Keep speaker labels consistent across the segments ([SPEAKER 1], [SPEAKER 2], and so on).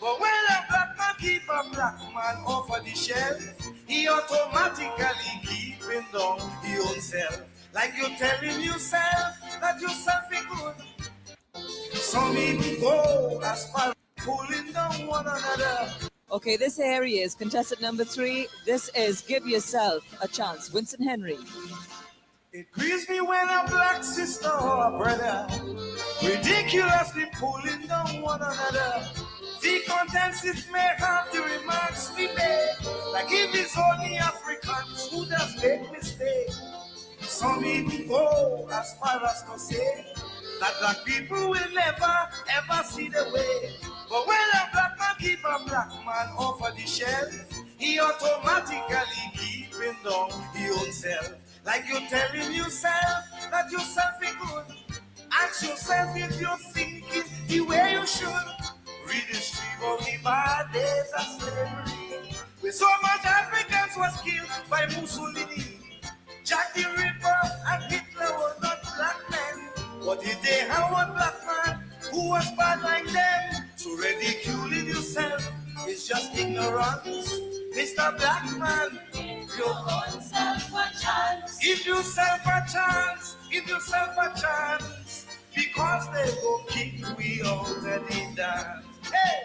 [SPEAKER 1] But when a black man keep a black man off of the shelf, he automatically keeping down his own self. Like you're telling yourself that yourself is good. Some even go as far as pulling down one another.
[SPEAKER 2] Okay, this area is contestant number 3. This is Give Yourself a Chance. Winston Henry.
[SPEAKER 1] It grieves me when a black sister or a brother ridiculously pulling down one another. The contents it may have the remarks we make, like if it's only Africans who does make mistakes. Some even go as far as to say that black people will never ever see the way. But when a black man keep a black man off of the shelf, he automatically keeping down his own self. Like you're telling yourself that yourself is good. Ask yourself if you're thinking the way you should. Read history of the bad days of slavery, where so much Africans was killed by Mussolini. Jack the Ripper and Hitler were not black men, but did they have one black man who was bad like them? So ridiculing yourself is just ignorance. Mr. Black Man, give your own self a chance. Give yourself a chance. Give yourself a chance. Because they go kick we out of the dance. Hey!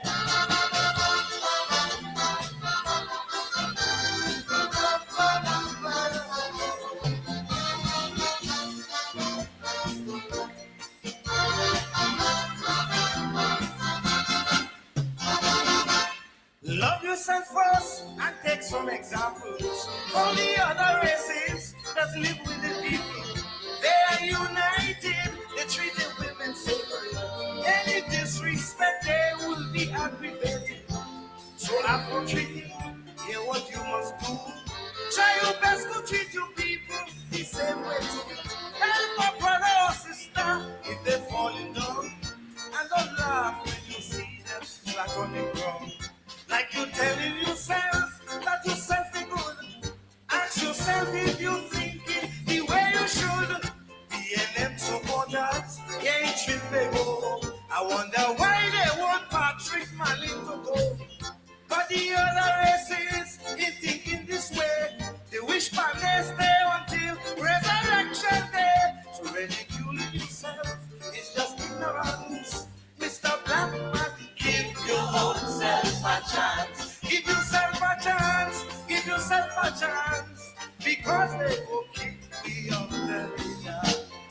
[SPEAKER 1] Love yourself first and take some examples from the other races that live with the people. They are united, they treat the women sacred. Any disrespect, they will be aggravated. So Afro treating, hear what you must do. Try your best to treat your people the same way too. Help a brother or sister if they're falling down. And don't laugh when you see them flat on the ground. Like you're telling yourself that yourself is good. Ask yourself if you're thinking the way you should. BNM supporters, yeah, trip they go. I wonder why they want Patrick Malin to go. But the other races is thinking this way. They wish Pande stay until resurrection day. So ridiculing yourself is just ignorance. Mr. Black Man, give your own self a chance. Give yourself a chance. Give yourself a chance. Because they will keep me on the leader.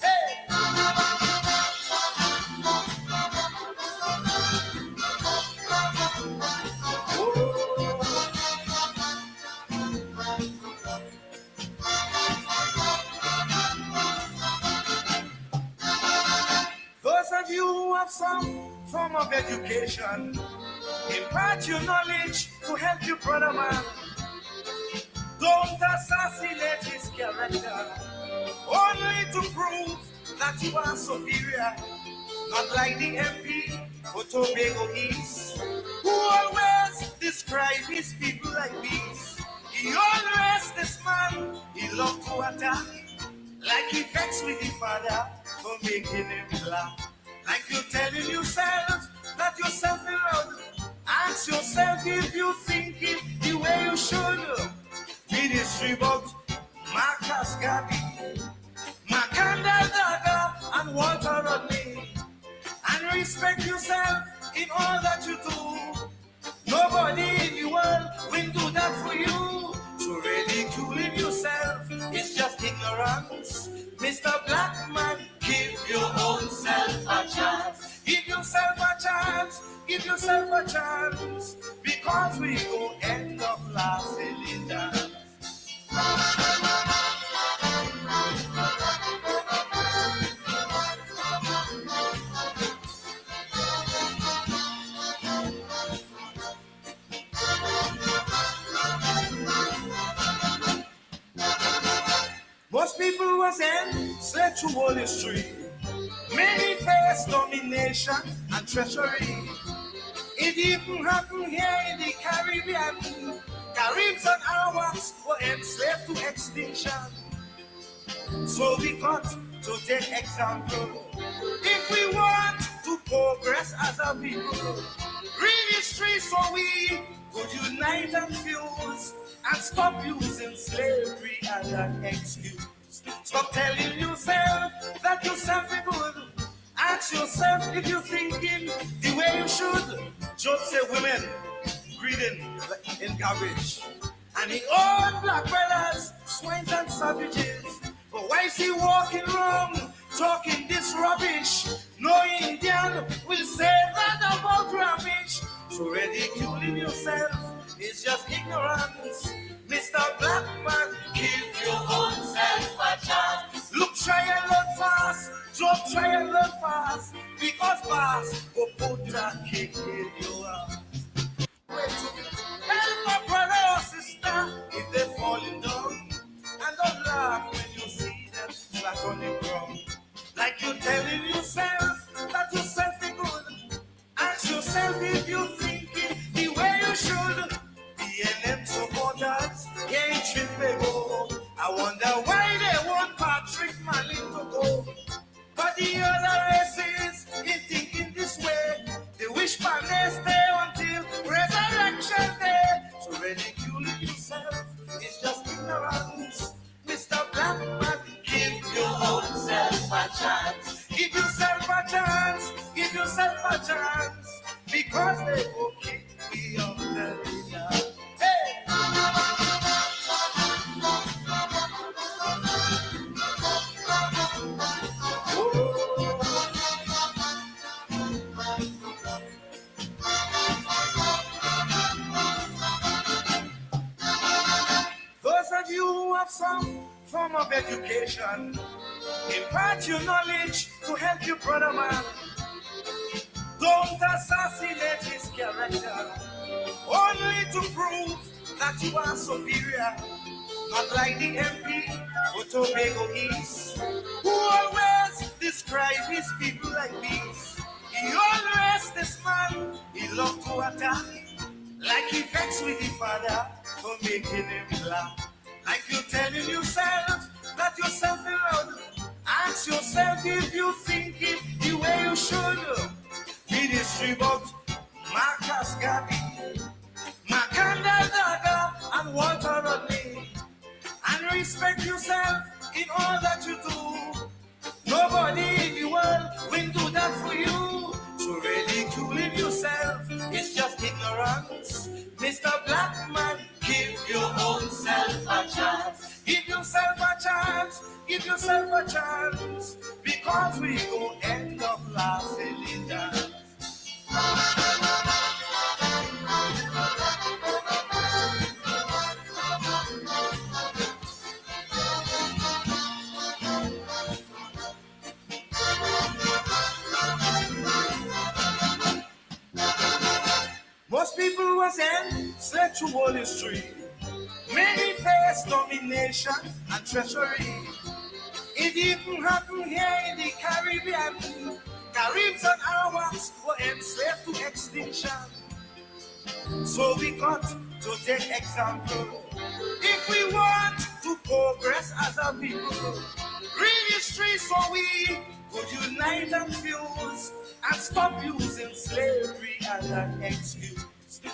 [SPEAKER 1] Hey! Those of you who have some form of education, impart your knowledge to help your brother man. Don't assassinate his character, only to prove that you are superior. Not like the MP for Tobago East, who always describe his people like beasts. He always this man, he loved to attack, like he vexed with the father for making him black. Like you're telling yourself that yourself is loud. Ask yourself if you think it the way you should. Read history about Marcus Garvey, Macanda Daga, and Walter Rodney. And respect yourself in all that you do. Nobody in the world will do that for you. So ridiculing yourself is just ignorance. Mr. Black Man, give your own self a chance. Give yourself a chance. Give yourself a chance. Because we go end up lasting in dance. Most people was enslaved through all history. Many face domination and treachery. It even happened here in the Caribbean. Caribs and Arawaks were enslaved to extinction. So we got to take example. If we want to progress as a people, Read history so we could unite and fuse and stop using slavery as an excuse. Stop telling yourself that yourself is good. Ask yourself if you're thinking the way you should. Just say women greeting in garbage. And the old black brothers, swines and savages. But why is he walking wrong, talking this rubbish? No Indian will say that about rubbish. So ridiculing yourself is just ignorance. Mr. Blackman, give your own self a chance. Look, try and learn fast. Don't try and learn fast. Because fast will put a kick in your ass. Help my brother or sister if they're falling down. And don't laugh when you see them flat on the ground. Like you're telling yourself that yourself is good. Ask yourself if you're thinking the way you should. BNM supporters, ain't they go. I wonder why they want Patrick Malley to go. But the other races ain't thinking this way. They wish man they stay until resurrection day. So ridiculing yourself is just ignorance. Mr. Blackman, give your own self a chance. Give yourself a chance. Give yourself a chance. Because they will kick me off the leader. Hey! Those of you who have some form of education, impart your knowledge to help your brother man. Don't assassinate his character, only to prove that you are superior. Not like the MP for Tobago East, who always describe his people like these. He always this man, he loved to attack, like he vexed with the father for making him laugh. Like you're telling yourself that yourself alone. Ask yourself if you think it the way you should. Read history about Marcus Garvey, Macanda Daga, and Walter Rodney. And respect yourself in all that you do. Nobody in the world will do that for you. So ridiculing yourself is just ignorance. Mr. Blackman, give your own self a chance. Give yourself a chance. Give yourself a chance. Because we gon' end up lasting in that. Most people was in sexual history. Many face domination and treachery. It even happened here in the Caribbean. Caribs and Arawaks were enslaved to extinction. So we got to take example. If we want to progress as a people, read history so we could unite and fuse and stop using slavery as an excuse.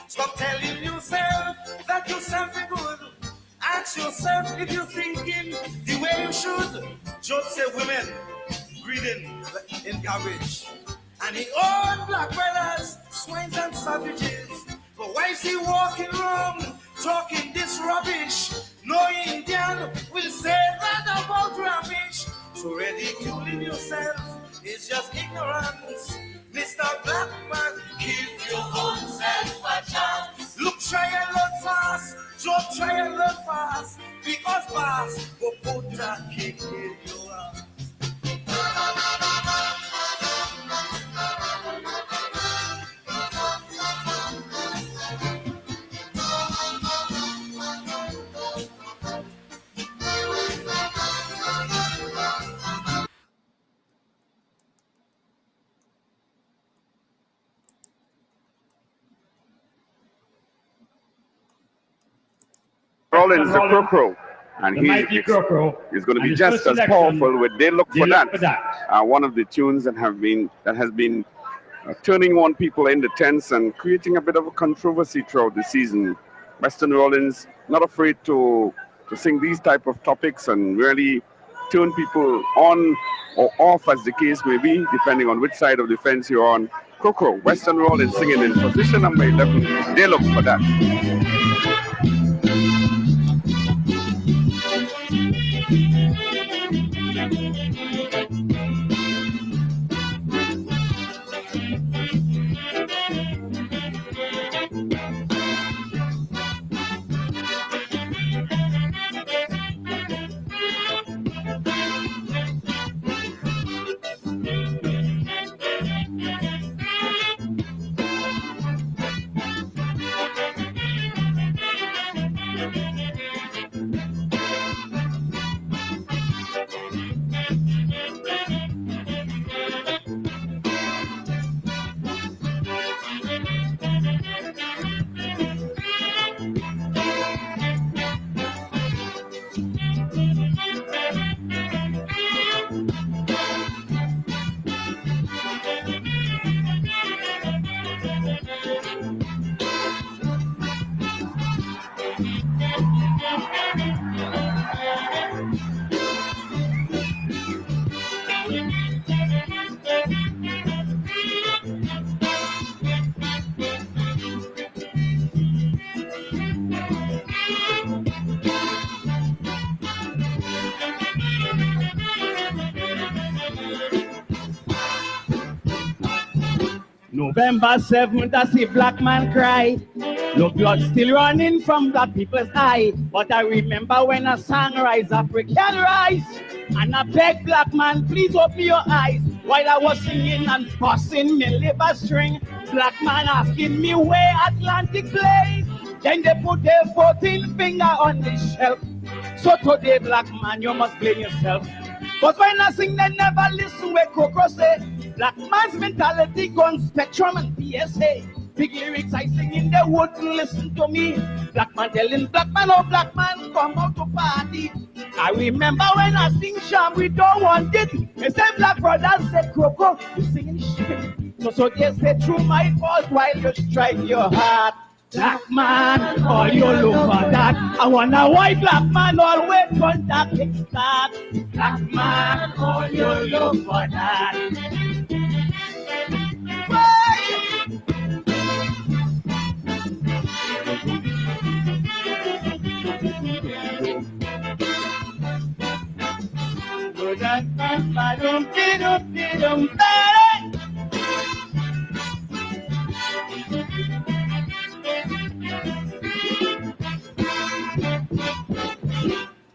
[SPEAKER 1] Stop telling yourself that yourself is good. Ask yourself if you're thinking the way you should. Just say women greeting in garbage. And the old black brothers, swines and savages. But why is he walking wrong, talking this rubbish? No Indian will say that about rubbish. So ridiculing yourself is just ignorance. Mr. Blackman, give your own self a chance. Look, try and learn fast. Don't try and learn fast. Because fast will put a kick in your ass.
[SPEAKER 3] Rollins the Crow, and he's going to be just as powerful with "They Look for That," one of the tunes that has been turning on people in the tents and creating a bit of a controversy throughout the season. Weston Rollins not afraid to sing these type of topics and really turn people on or off, as the case may be, depending on which side of the fence you're on. Coco, Weston Rollins singing in position number 11. They look for that.
[SPEAKER 4] November 7th, I see black man cry. No blood still running from black people's eye. But I remember when a song rise, African rise. And I beg black man, please open your eyes. While I was singing and busting me liver string, black man asking me where Atlantic plays. Then they put their 14th finger on the shelf. So today, black man, you must blame yourself. But when I sing, they never listen where Coco say. Black man's mentality gone Spectrum and PSA. Big lyrics I sing in, they wouldn't listen to me. Black man telling black man, oh black man, come out to party. I remember when I sing Sham, we don't want it. They say black brothers say Coco, you singing shit. So they say through my fault while you strike your heart. Black man, all you look for that. I wonder why black man always want that kickstart. Black man, all you look for that.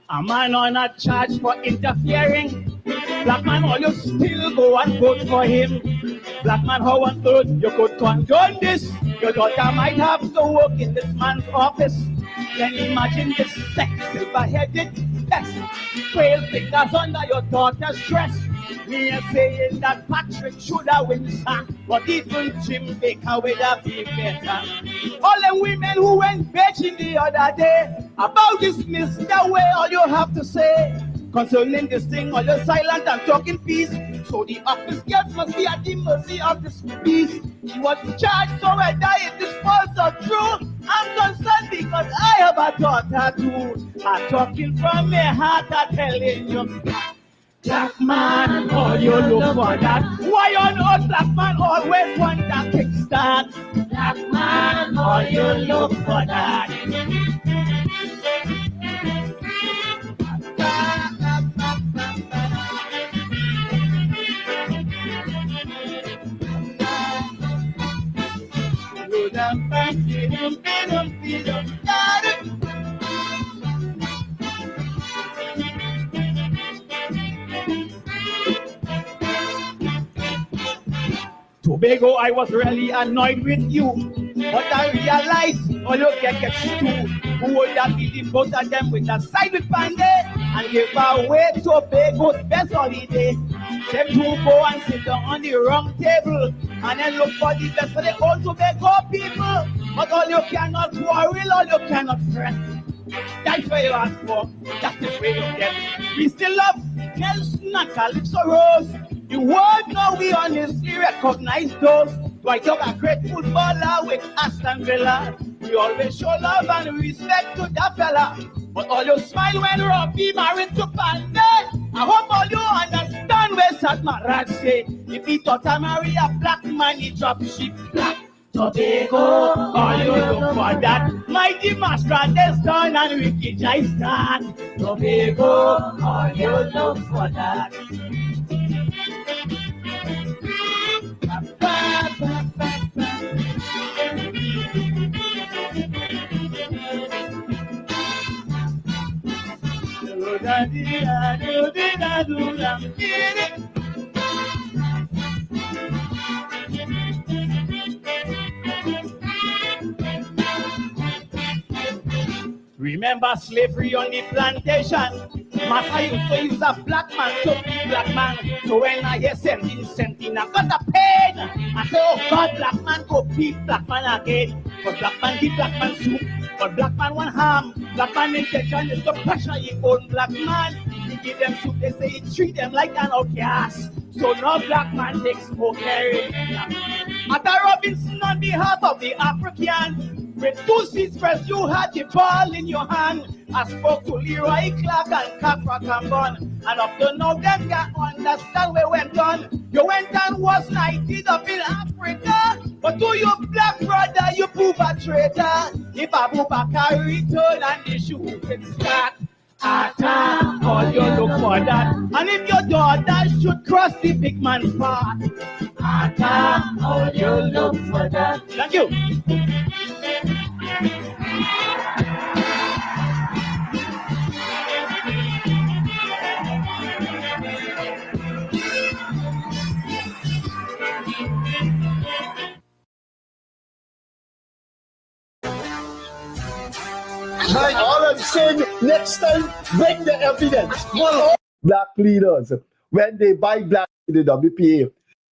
[SPEAKER 4] A man on a charge for interfering. Black man, all you still go and vote for him. Black man, how on earth you could condone this? Your daughter might have to work in this man's office. Then imagine this sex silver-headed pest. 12 fingers under your daughter's dress. Me a saying that Patrick should have win, sir. But even Jim Baker would have been better. All the women who went begging the other day about this Mr. Way, all you have to say concerning this thing, all you're silent and talking peace. So the office girls must be at the mercy of this beast. He was charged, so whether if this false or true, I'm concerned because I have a daughter too. I'm talking from my heart, I'm telling you. Black man, all you look for that. Why on earth black man always want that kickstart? Black man, all you look for that. Tobago, I was really annoyed with you, but I realized all you get too. Who would have believed both of them with a side with Pandey and give away Tobago's best holiday? Them two go and sit down on the wrong table and then look for the best for the old Tobago people. But all you cannot quarrel, all you cannot fret. That's what you ask for, that's the way you get. We still love Nelson and Calypso Rose. The world know we honestly recognize those. Why talk a great footballer with Aston Villa? We always show love and respect to that fella. But all you smile when Robbie married to Pandey. I hope all you understand where Satmarat say. If he thought I marry a black man, he drop ship black. Tobago, all you look for that. Mighty Master Destin and Ricky Jystan. Tobago, all you look for that. Remember slavery on the plantation. Master used to use a black man to be black man. So when I hear something, I got a pain. I say, oh God, black man go beat black man again. But black man give black man soup. But black man want harm. Black man intention is to pressure his own black man. He give them soup, they say he treat them like an outcast. So now black man takes more care. At Robinson on behalf of the African. With 2 seats first, you had the ball in your hand. I spoke to Leroy Clark and Capra Cambon. And up to now, them can't understand where went on. You went and was knighted up in Africa. But to your black brother, you prove a traitor. If Abu Bakr return and the shooting start, Ata, all you look for that. And if your daughter should cross the big man's path, Ata, all you look for that. Thank you.
[SPEAKER 5] All I'm saying, next time, bring the evidence. Black leaders, when they buy black in the WPA,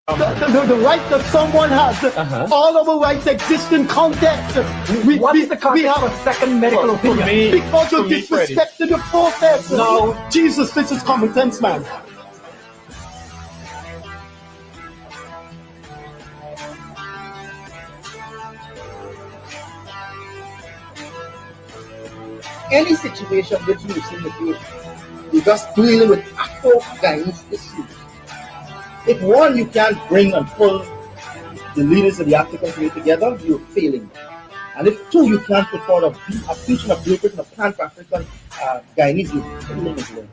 [SPEAKER 5] the right that someone has, all of our rights exist in context.
[SPEAKER 6] What's the context of a second medical opinion?
[SPEAKER 5] Because you disrespected the process.
[SPEAKER 6] No.
[SPEAKER 5] Jesus, this is common sense, man.
[SPEAKER 7] Any situation which you see in the field, you're just dealing with Afro-Guyanese issues. If one, you can't bring and pull the leaders of the African community together, you're failing. And if 2, you can't put forward a future, a blueprint, a plan for African Guyanese, you're failing as well.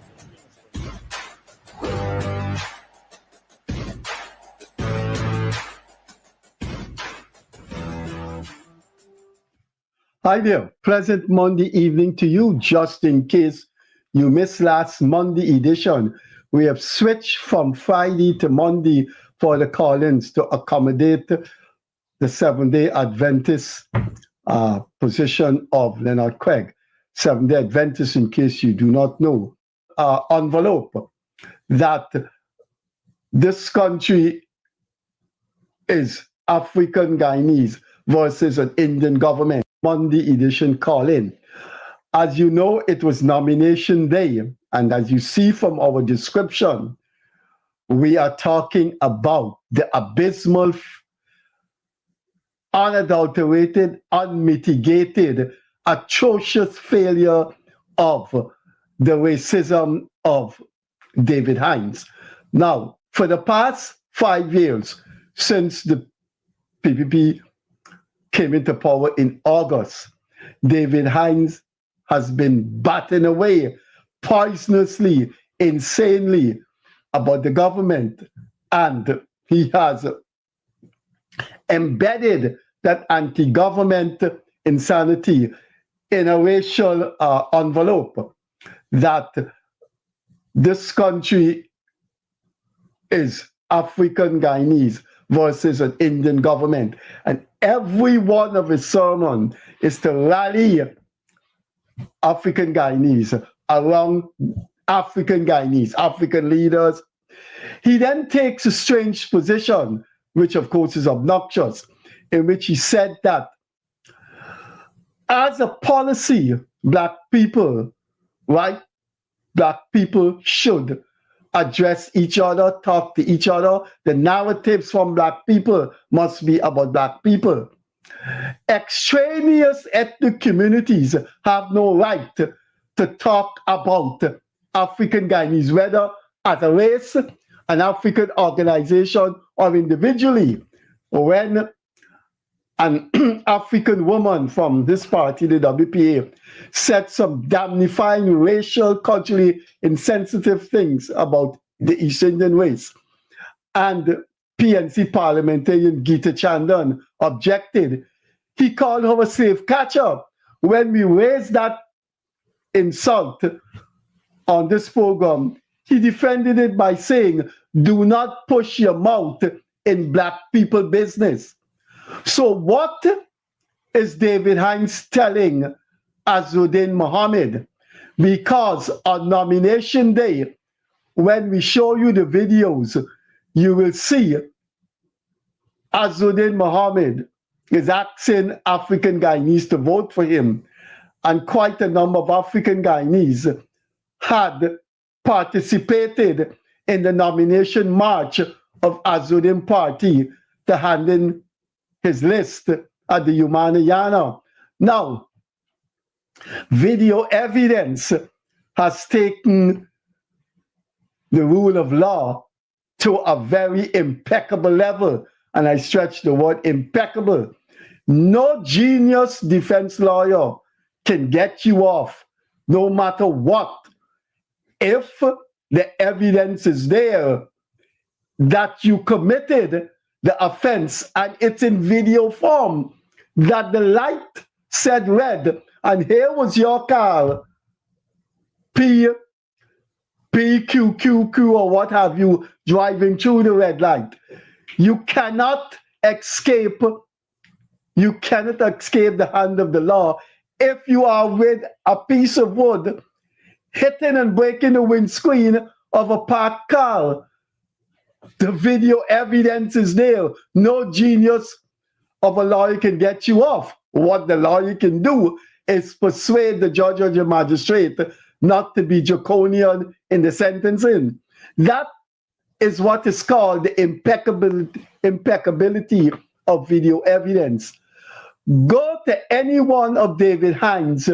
[SPEAKER 5] Hi there. Pleasant Monday evening to you. Just in case you missed last Monday edition, we have switched from Friday to Monday for the call-ins to accommodate the Seventh-day Adventist position of Leonard Craig. Seventh-day Adventist, in case you do not know, envelope that this country is African Guyanese versus an Indian government. Monday edition call-in. As you know, it was nomination day, and as you see from our description, we are talking about the abysmal, unadulterated, unmitigated, atrocious failure of the racism of David Hines. Now, for the past 5 years, since the PPP came into power in August, David Hines has been batting away poisonously, insanely about the government, and he has embedded that anti-government insanity in a racial envelope that this country is African Guyanese versus an Indian government. And every one of his sermons is to rally African Guyanese around African Guyanese, African leaders. He then takes a strange position, which of course is obnoxious, in which he said that as a policy, black people, right, black people should address each other, talk to each other. The narratives from black people must be about black people. Extraneous ethnic communities have no right to talk about African Guyanese, whether as a race, an African organization, or individually. When an African woman from this party, the WPA, said some damnifying racial, culturally insensitive things about the East Indian race, and PNC parliamentarian Geeta Chandan objected, he called her a slave catcher. When we raised that insult on this program, he defended it by saying, do not push your mouth in black people business. So what is David Hines telling Azzuddin Mohammed? Because on nomination day, when we show you the videos, you will see Azzuddin Mohammed is asking African Guyanese to vote for him. And quite a number of African Guyanese had participated in the nomination march of Azzuddin Party to hand in his list at the Umanayana. Now, video evidence has taken the rule of law to a very impeccable level, and I stretch the word impeccable. No genius defense lawyer can get you off, no matter what, if the evidence is there that you committed the offense and it's in video form, that the light said red, and here was your car, PQQQ or what have you, driving through the red light. You cannot escape the hand of the law if you are with a piece of wood hitting and breaking the windscreen of a parked car. The video evidence is there. No genius of a lawyer can get you off. What the lawyer can do is persuade the judge or the magistrate not to be draconian in the sentencing. That is what is called the impeccability of video evidence. Go to any one of David Hines'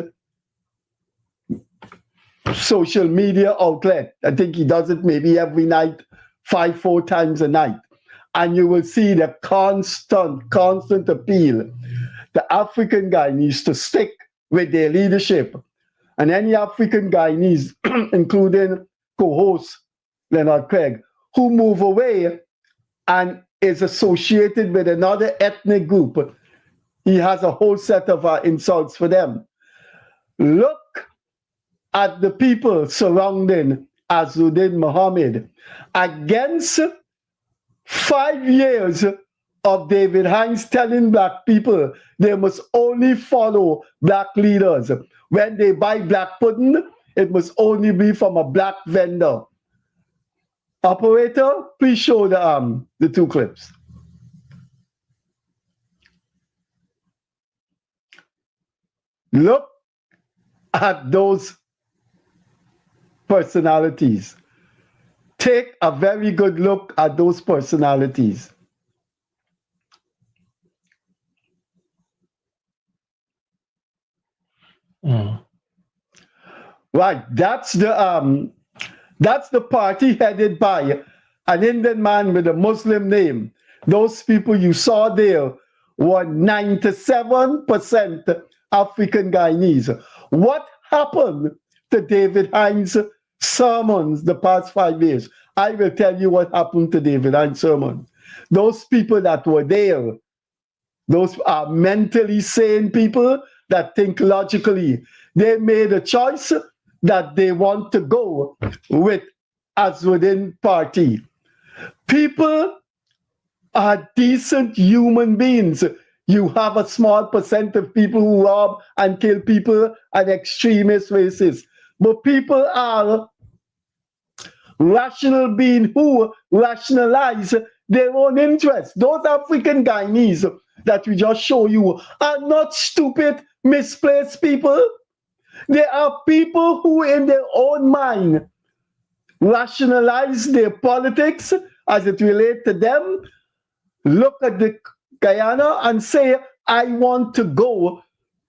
[SPEAKER 5] social media outlet. I think he does it maybe every night, 4 times a night. And you will see the constant appeal. The African Guyanese to stick with their leadership. And any African Guyanese, including co-host Leonard Craig, who move away and is associated with another ethnic group, he has a whole set of insults for them. Look at the people surrounding Azzuddin Mohammed. Against 5 years of David Hines telling black people they must only follow black leaders. When they buy black pudding, it must only be from a black vendor. Operator, please show the 2 clips. Look at those personalities. Take a very good look at those personalities. Right, that's the party headed by an Indian man with a Muslim name. Those people you saw there were 97% African Guyanese. What happened to David Hines' sermons the past 5 years? I will tell you what happened to David Hines' sermon. Those people that were there, those are mentally sane people that think logically. They made a choice that they want to go with Azzuddin Party. People are decent human beings. You have a small percent of people who rob and kill people and extremist racists. But people are rational beings who rationalize their own interests. Those African Guyanese that we just show you are not stupid, misplaced people. They are people who in their own mind rationalize their politics as it relates to them, look at the Guyana and say, I want to go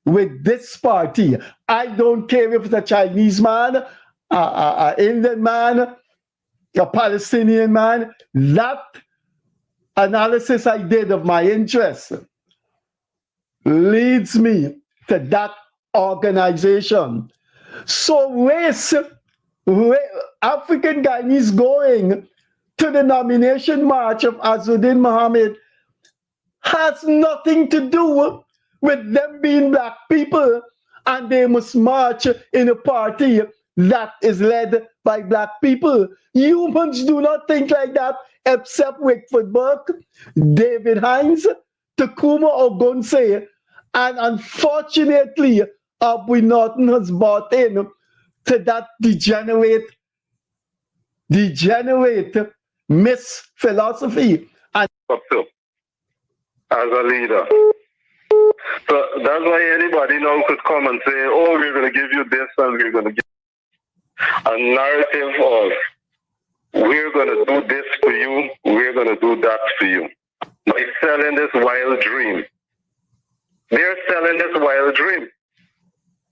[SPEAKER 5] with this party. I don't care if it's a Chinese man, an Indian man, a Palestinian man. That analysis I did of my interests leads me to that organization. So African Guyanese going to the nomination march of Azuddin Mohammed has nothing to do with them being black people, and they must march in a party that is led by black people. Humans do not think like that, except Wickford Burke, David Hines, Takuma Ogunse, and unfortunately, Abui Norton has bought in to that degenerate mis-philosophy. And
[SPEAKER 8] as a leader. So that's why anybody now could come and say, oh, we're going to give you this and we're going to give a narrative of we're going to do this for you, we're going to do that for you. By selling this wild dream. They're selling this wild dream.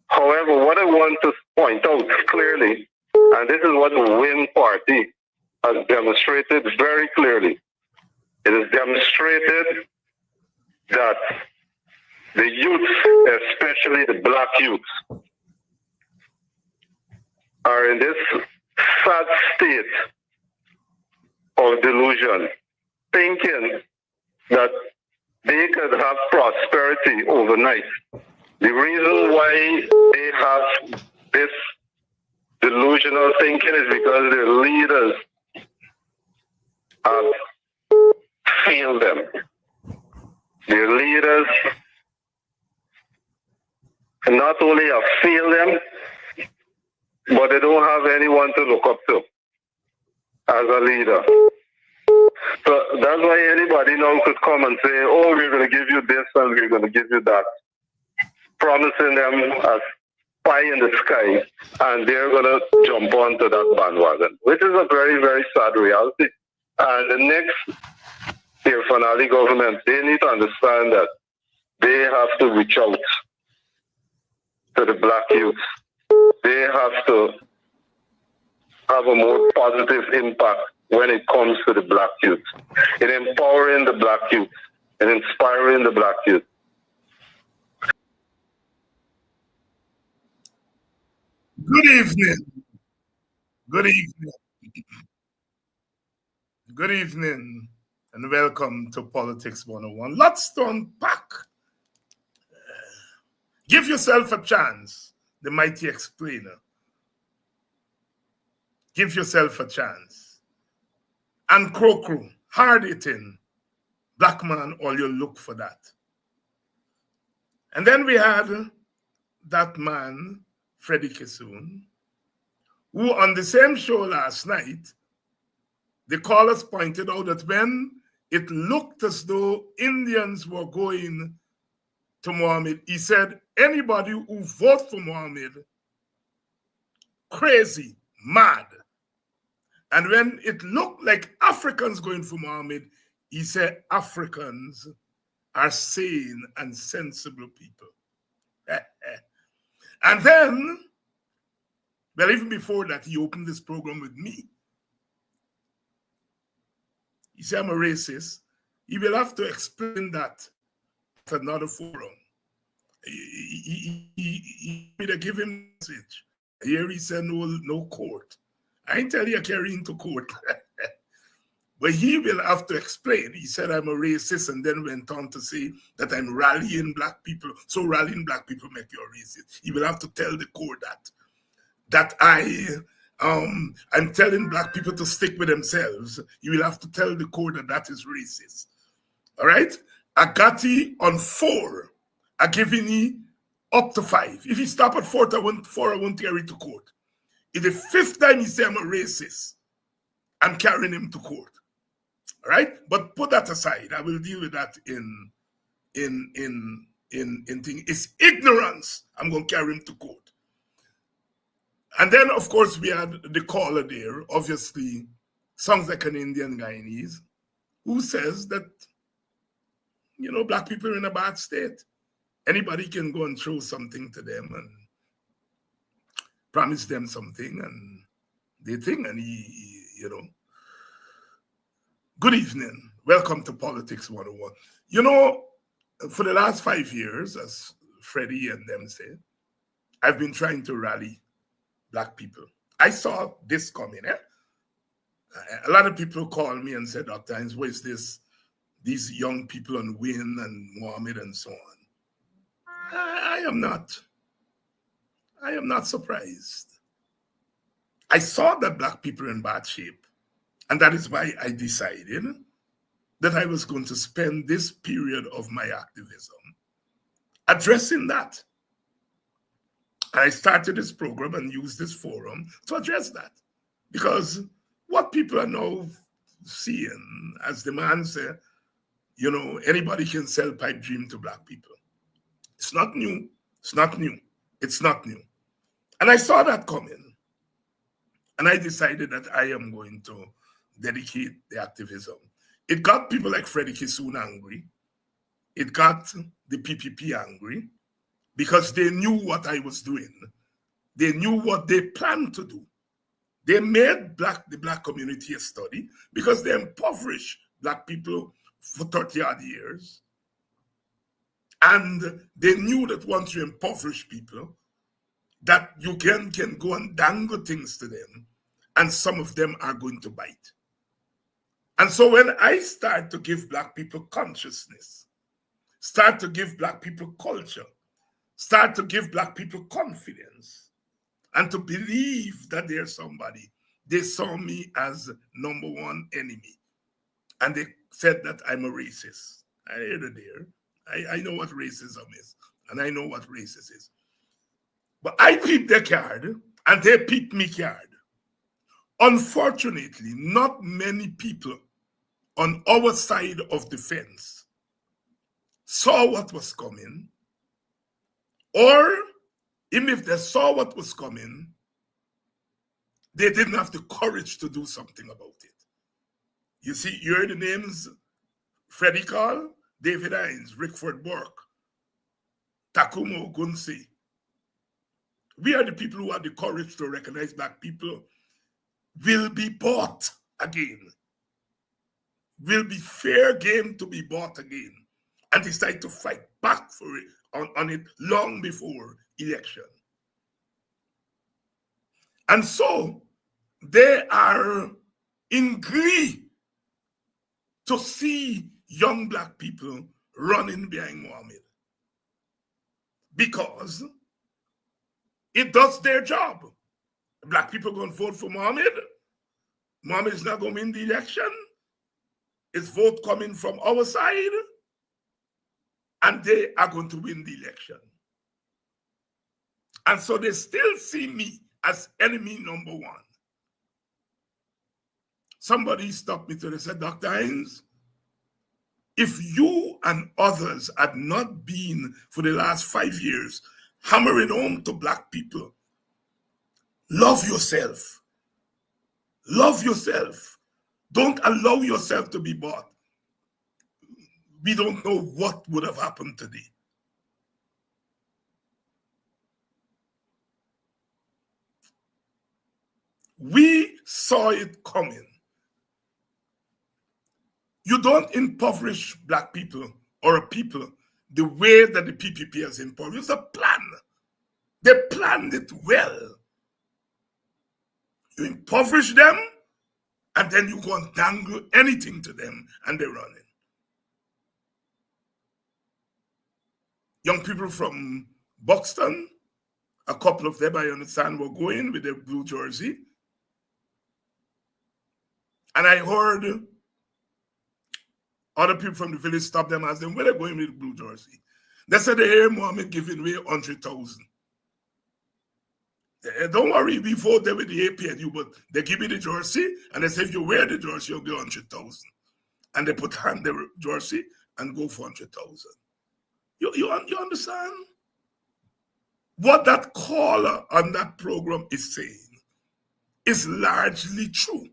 [SPEAKER 8] However, what I want to point out clearly, and this is what the Win Party has demonstrated very clearly, it is demonstrated that the youth, especially the black youth, are in this sad state of delusion, thinking that they could have prosperity overnight. The reason why they have this delusional thinking is because their leaders have failed them. Their leaders not only have failed them, but they don't have anyone to look up to as a leader. So that's why anybody now could come and say, oh, we're going to give you this and we're going to give you that, promising them a pie in the sky, and they're going to jump onto that bandwagon, which is a very, very sad reality. And the next Fanali government, they need to understand that they have to reach out to the black youth. They have to have a more positive impact when it comes to the black youth, in empowering the black youth, and inspiring the black youth.
[SPEAKER 1] Good evening. Good evening. Good evening, and welcome to Politics 101. Lots to unpack. Give yourself a chance, the mighty explainer. Give yourself a chance. And Krokro, hard-hitting, black man, all you look for that. And then we had that man, Freddie Kissoon, who on the same show last night, the callers pointed out that when it looked as though Indians were going to Mohammed, he said, anybody who votes for Mohammed, crazy, mad. And when it looked like Africans going for Mohammed, he said Africans are sane and sensible people. And then, well, even before that, he opened this program with me. He said, I'm a racist. He will have to explain that at another forum. He made a give him message. Here he said, no court. I ain't tell you I carry into court. But he will have to explain. He said, I'm a racist, and then went on to say that I'm rallying black people. So rallying black people make you a racist. He will have to tell the court that I'm telling black people to stick with themselves. You will have to tell the court that is racist. All right? Agati on 4. Agivini up to 5. If he stop at 4, I won't carry to court. If the 5th time he say I'm a racist, I'm carrying him to court. All right? But put that aside. I will deal with that in thing. It's ignorance. I'm going to carry him to court.
[SPEAKER 9] And then, of course, we had the caller there, obviously, sounds like an Indian Guyanese, who says that, you know, black people are in a bad state. Anybody can go and throw something to them and promise them something, and they think, and he, you know. Good evening. Welcome to Politics 101. You know, for the last 5 years, as Freddie and them say, I've been trying to rally black people. I saw this coming. A lot of people called me and said, Dr. Hines, what is this? These young people on Win and Mohammed and so on. I am not surprised. I saw that black people are in bad shape. And that is why I decided that I was going to spend this period of my activism addressing that. I started this program and used this forum to address that. Because what people are now seeing, as the man said, you know, anybody can sell pipe dream to black people. It's not new. It's not new. It's not new. And I saw that coming. And I decided that I am going to dedicate the activism. It got people like Freddie Kissoon angry. It got the PPP angry because they knew what I was doing. They knew what they planned to do. They made the black community a study because they impoverished black people for 30-odd years. And they knew that once you impoverish people, that you can go and dangle things to them, and some of them are going to bite. And so when I start to give black people consciousness, start to give black people culture, start to give black people confidence, and to believe that there's somebody, they saw me as number one enemy. And they said that I'm a racist. I heard it there. I know what racism is, and I know what racist is. But I peeped their card, and they peeped me card. Unfortunately, not many people on our side of the fence saw what was coming, or even if they saw what was coming, they didn't have the courage to do something about it. You see, you heard the names: Freddie Call, David Hines, Rickford Burke, Takumo Gunsi. We are the people who have the courage to recognize black people will be bought again, will be fair game to be bought again, and decide to fight back for it on it long before election. And so they are in glee to see young black people running behind Mohammed, because it does their job. Black people going to vote for Mohammed. Mohammed is not going to win the election. It's vote coming from our side, and they are going to win the election. And so they still see me as enemy number one. Somebody stopped me today and said, Dr. Hines, if you and others had not been for the last 5 years hammering home to black people, love yourself. Love yourself. Don't allow yourself to be bought. We don't know what would have happened today. We saw it coming. You don't impoverish black people or a people the way that the PPP has impoverished. It's a plan. They planned it well. You impoverish them, and then you go and dangle anything to them, and they're running. Young people from Buxton, a couple of them, I understand, were going with their blue jersey. And I heard other people from the village stop them and ask them, where they're going with the blue jersey. They said they hear Mohammed giving away 100,000. Don't worry, we vote there with the APNU, but they give you the jersey, and they say if you wear the jersey, you'll get 100,000. And they put on their jersey and go for 100,000. You understand? what that caller on that program is saying is largely true,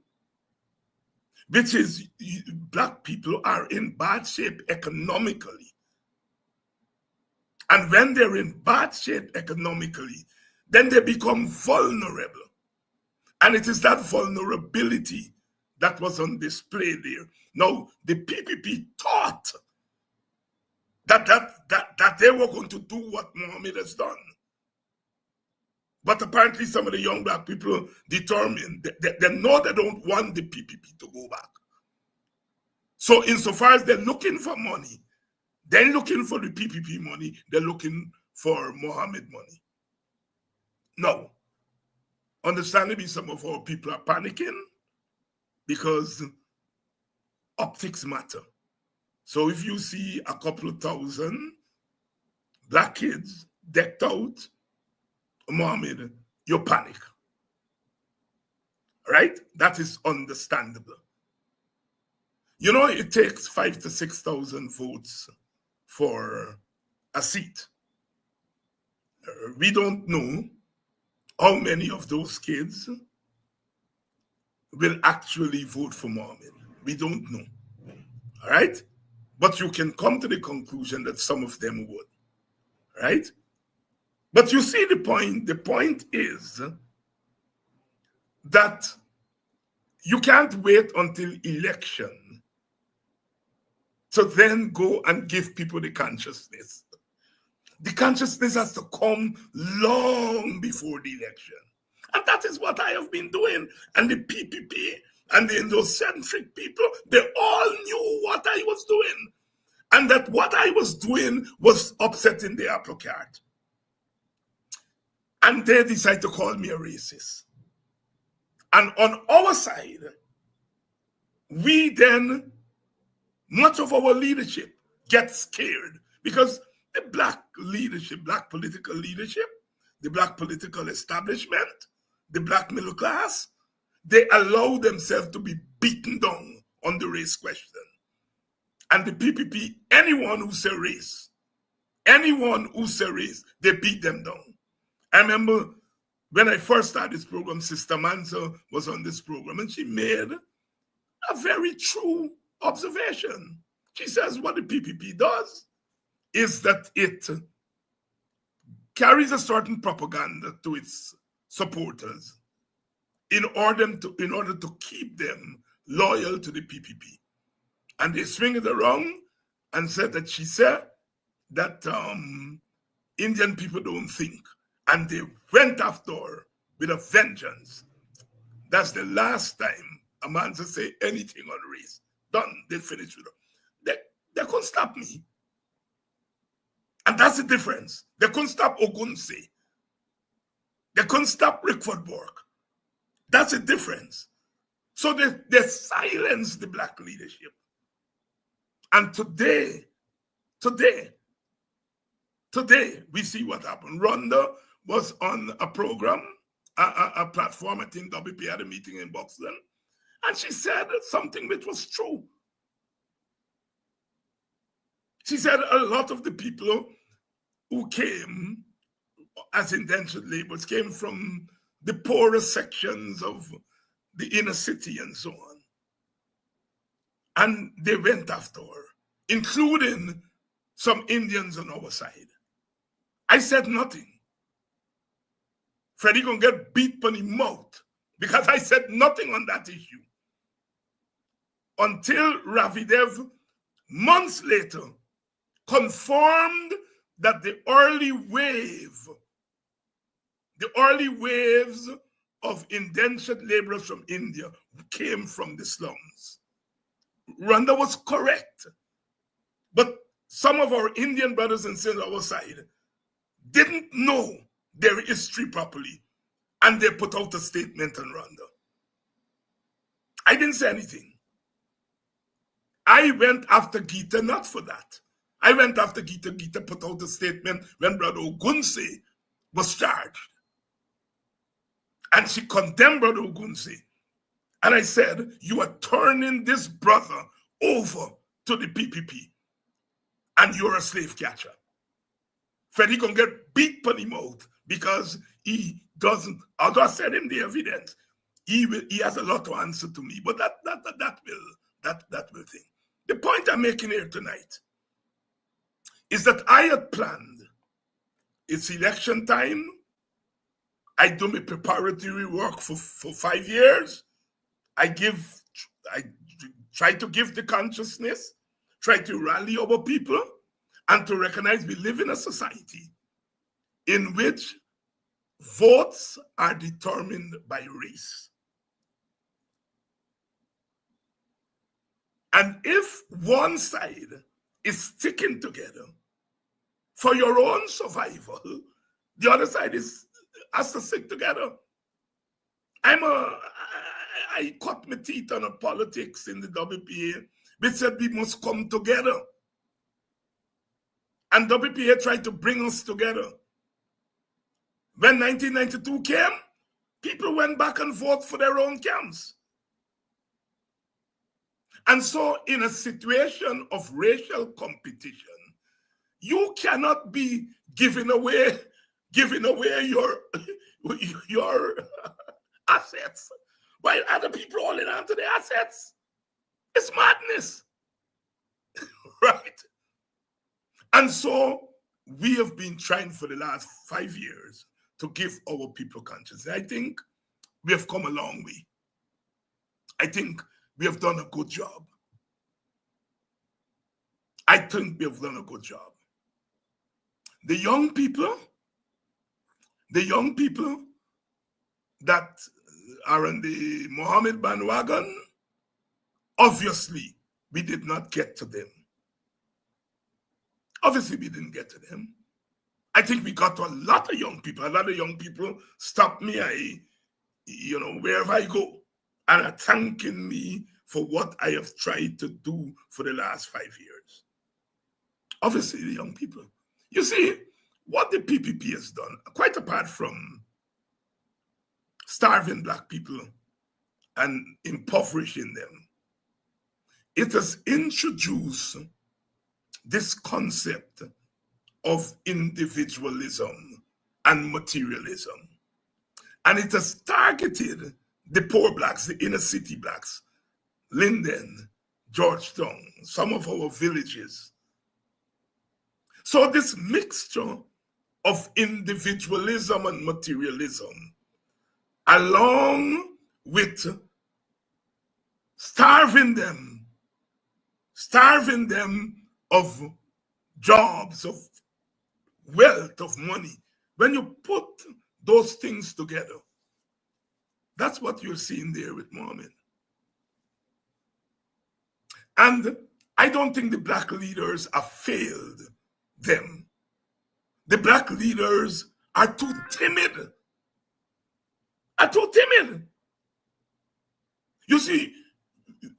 [SPEAKER 9] which is black people are in bad shape economically. And when they're in bad shape economically, then they become vulnerable. And it is that vulnerability that was on display there. Now, the PPP thought that they were going to do what Mohammed has done. But apparently some of the young black people determined, they know they don't want the PPP to go back. So insofar as they're looking for money, they're looking for the PPP money, they're looking for Mohammed money. Now, understandably, some of our people are panicking because optics matter. So if you see a couple of thousand black kids decked out, Mohammed, you panic. Right? That is understandable. You know, it takes 5,000 to 6,000 votes for a seat. We don't know how many of those kids will actually vote for Mohammed. We don't know. All right? But you can come to the conclusion that some of them would. Right? But you see the point. The point is that you can't wait until election to then go and give people the consciousness. The consciousness has to come long before the election. And that is what I have been doing. And the PPP and the Indo-centric people, they all knew what I was doing. And that what I was doing was upsetting the apple cart. And they decide to call me a racist. And on our side, we then, much of our leadership gets scared because the black leadership, black political leadership, the black political establishment, the black middle class, they allow themselves to be beaten down on the race question. And the PPP, anyone who say race, they beat them down. I remember when I first started this program, Sister Manso was on this program, and she made a very true observation. She says what the PPP does is that it carries a certain propaganda to its supporters in order to keep them loyal to the PPP. And they swing it around and said that she said that Indian people don't think. And they went after her with a vengeance. That's the last time a man to say anything on race. Done. They finished with her. They couldn't stop me. And that's the difference. They couldn't stop Ogunse. They couldn't stop Rickford Bork. That's the difference. So they silenced the black leadership. And today, we see what happened. Rhonda was on a program, a platform, I think WP had a meeting in Boston, and she said something which was true. She said a lot of the people who came as indentured laborers came from the poorer sections of the inner city and so on. And they went after her, including some Indians on our side. I said nothing. Freddie gonna get beat on the mouth because I said nothing on that issue. Until Ravidev, months later, confirmed that the early waves of indentured laborers from India came from the slums. Rhonda was correct. But some of our Indian brothers and sisters on our side didn't know their history properly, and they put out a statement on Rhonda. I didn't say anything. I went after Gita not for that. I went after Gita. Gita put out a statement when Brother Ogunse was charged. And she condemned Brother Ogunse. And I said, you are turning this brother over to the PPP. And you're a slave catcher. Freddie can get beat on the mouth because he doesn't, although I sent him the evidence, he has a lot to answer to me, but that will thing. The point I'm making here tonight is that I had planned, it's election time, I do my preparatory work for 5 years, I try to give the consciousness, try to rally our people, and to recognize we live in a society in which votes are determined by race. And if one side is sticking together for your own survival, the other side has to stick together. I cut my teeth on a politics in the WPA, which said we must come together. And WPA tried to bring us together. When 1992 came, people went back and voted for their own camps. And so in a situation of racial competition, you cannot be giving away your assets while other people holding on to their assets. It's madness, right? And so we have been trying for the last 5 years to give our people conscience. I think we have come a long way. I think we have done a good job. I think we have done a good job. The young people that are on the Mohammed bandwagon, obviously, we did not get to them. Obviously, we didn't get to them. I think we got to a lot of young people. A lot of young people stop me, wherever I go, and are thanking me for what I have tried to do for the last 5 years. Obviously, the young people. You see, what the PPP has done, quite apart from starving Black people and impoverishing them, it has introduced this concept of individualism and materialism. And it has targeted the poor Blacks, the inner city Blacks, Linden, Georgetown, some of our villages. So this mixture of individualism and materialism, along with starving them of jobs, of wealth, of money. When you put those things together, that's what you're seeing there with Mohammed. And I don't think the Black leaders have failed them. The Black leaders are too timid. You see,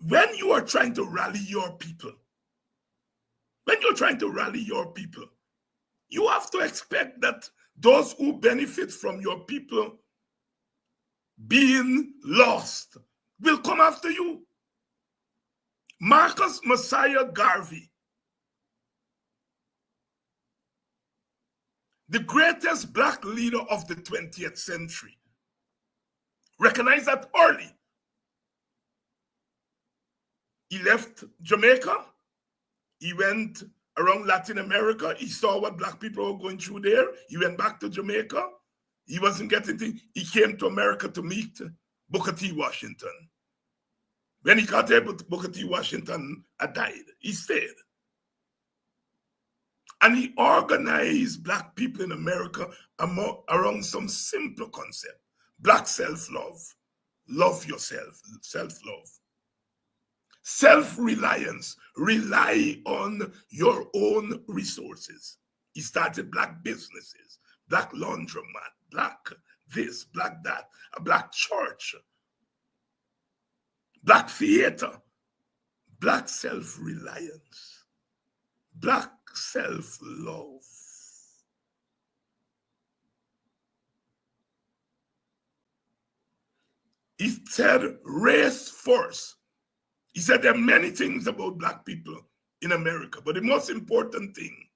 [SPEAKER 9] when you are trying to rally your people, you have to expect that those who benefit from your people being lost will come after you. Marcus Messiah Garvey, the greatest Black leader of the 20th century, recognized that early. He left Jamaica. He went around Latin America. He saw what Black people were going through there. He went back to Jamaica. He wasn't getting things. He came to America to meet Booker T. Washington. When he got there, Booker T. Washington had died. He stayed. And he organized Black people in America around some simple concept. Black self-love. Love yourself. Self-love. Self-reliance. Rely on your own resources. He started Black businesses, Black laundromat, Black this, Black that, a Black church, Black theater, Black self-reliance, Black self-love. He said race first. He said there are many things about Black people in America, but the most important thing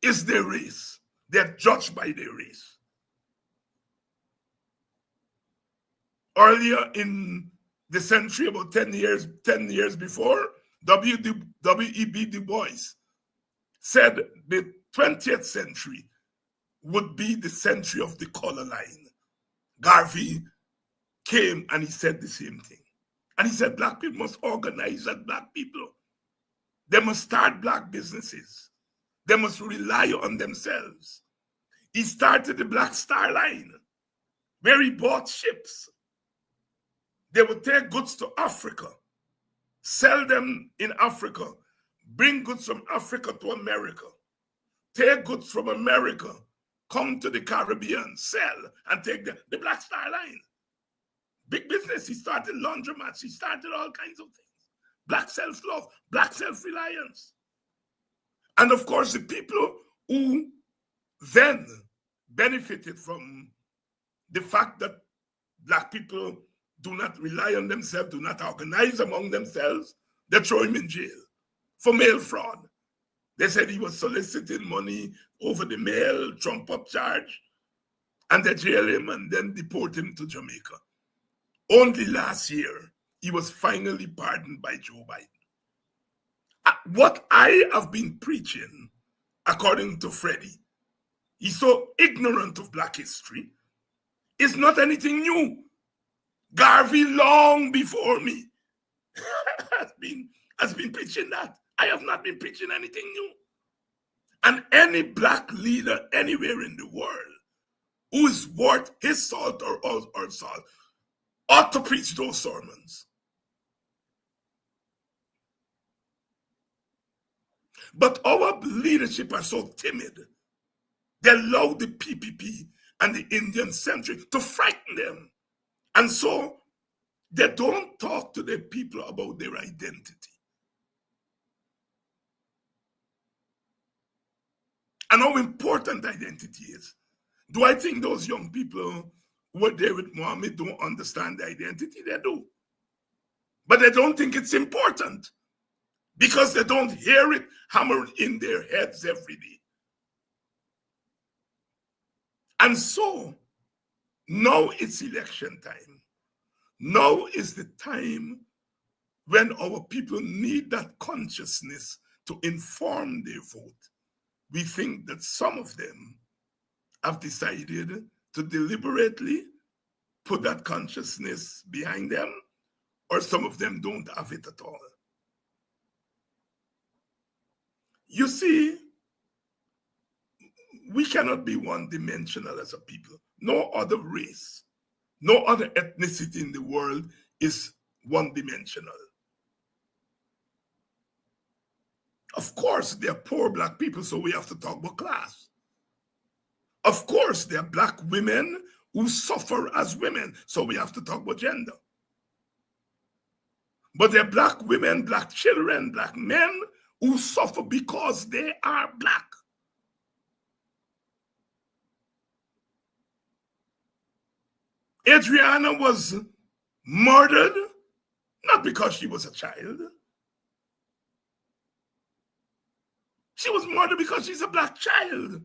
[SPEAKER 9] is their race. They're judged by their race. Earlier in the century, about 10 years before, W.E.B. Du Bois said the 20th century would be the century of the color line. Garvey came and he said the same thing. And he said black people must organize as black people. They must start black businesses. They must rely on themselves. He started the Black Star Line, where he bought ships. They would take goods to Africa, sell them in Africa, bring goods from Africa to America, take goods from America, come to the Caribbean, sell, and take the Black Star Line. Big business. He started laundromats. He started all kinds of things. Black self-love, black self-reliance. And of course, the people who then benefited from the fact that black people do not rely on themselves, do not organize among themselves, they throw him in jail for mail fraud. They said he was soliciting money over the mail, trump-up charge, and they jail him and then deport him to Jamaica. Only last year, he was finally pardoned by Joe Biden. What I have been preaching, according to Freddie, he's so ignorant of black history, is not anything new. Garvey, long before me, has been preaching that. I have not been preaching anything new. And any black leader anywhere in the world who is worth his salt or salt ought to preach those sermons. But our leadership are so timid. They allow the PPP and the Indian century to frighten them. And so they don't talk to the people about their identity. And how important identity is. Do I think those young people who were there with Muhammad don't understand the identity? They do. But they don't think it's important because they don't hear it hammered in their heads every day. And so, now it's election time. Now is the time when our people need that consciousness to inform their vote. We think that some of them have decided to deliberately put that consciousness behind them, or some of them don't have it at all. You see, we cannot be one-dimensional as a people. No other race, no other ethnicity in the world is one-dimensional. Of course, there are poor black people, so we have to talk about class. Of course, there are black women who suffer as women, so we have to talk about gender. But there are black women, black children, black men who suffer because they are black. Adriana was murdered, not because she was a child. She was murdered because she's a black child.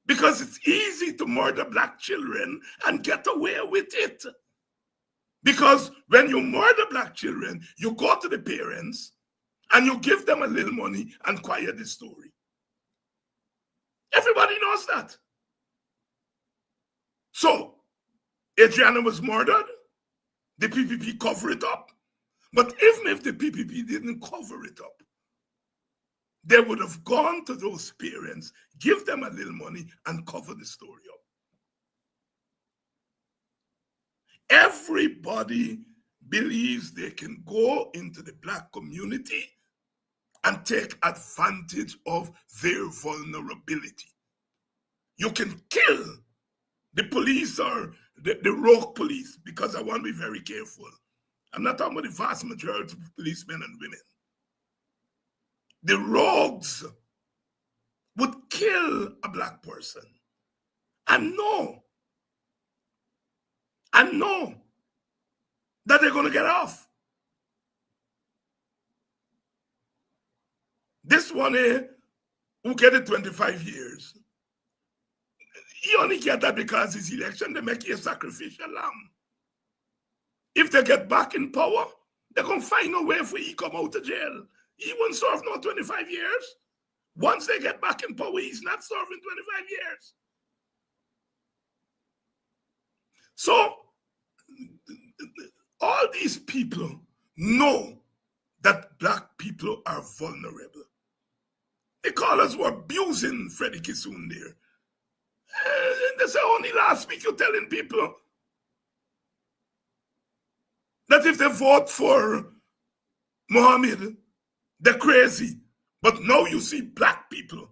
[SPEAKER 9] Because it's easy to murder black children and get away with it. Because when you murder black children, you go to the parents and you give them a little money and quiet the story. Everybody knows that. So, Adriana was murdered, the PPP covered it up. But even if the PPP didn't cover it up, they would have gone to those parents, give them a little money, and cover the story up. Everybody believes they can go into the black community and take advantage of their vulnerability. You can kill the police or the rogue police, because I want to be very careful. I'm not talking about the vast majority of policemen and women. The rogues would kill a black person and know that they're going to get off. This one here, who get it 25 years, He only get that because his election, they make you a sacrificial lamb. If they get back in power, they're going to find a way for he come out of jail. He won't serve no 25 years. Once they get back in power, he's not serving 25 years. So, all these people know that black people are vulnerable. They call us were abusing Freddie Kissoon there. And they say only last week you're telling people that if they vote for Mohammed, they're crazy. But now you see black people.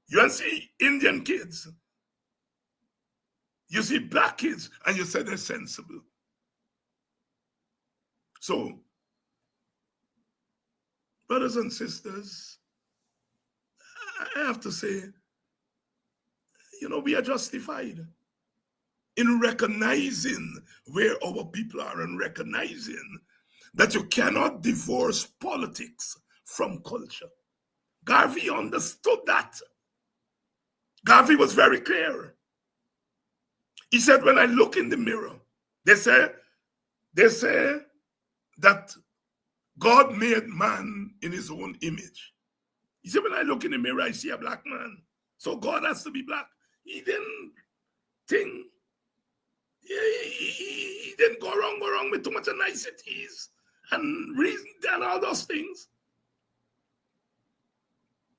[SPEAKER 9] You don't see Indian kids. You see black kids and you say they're sensible. So, brothers and sisters, I have to say, we are justified in recognizing where our people are and recognizing that you cannot divorce politics from culture. Garvey understood that. Garvey was very clear. He said, when I look in the mirror, they say that God made man in his own image. He said, when I look in the mirror, I see a black man. So God has to be black. He didn't think, he didn't go wrong with too much niceties and reason and all those things.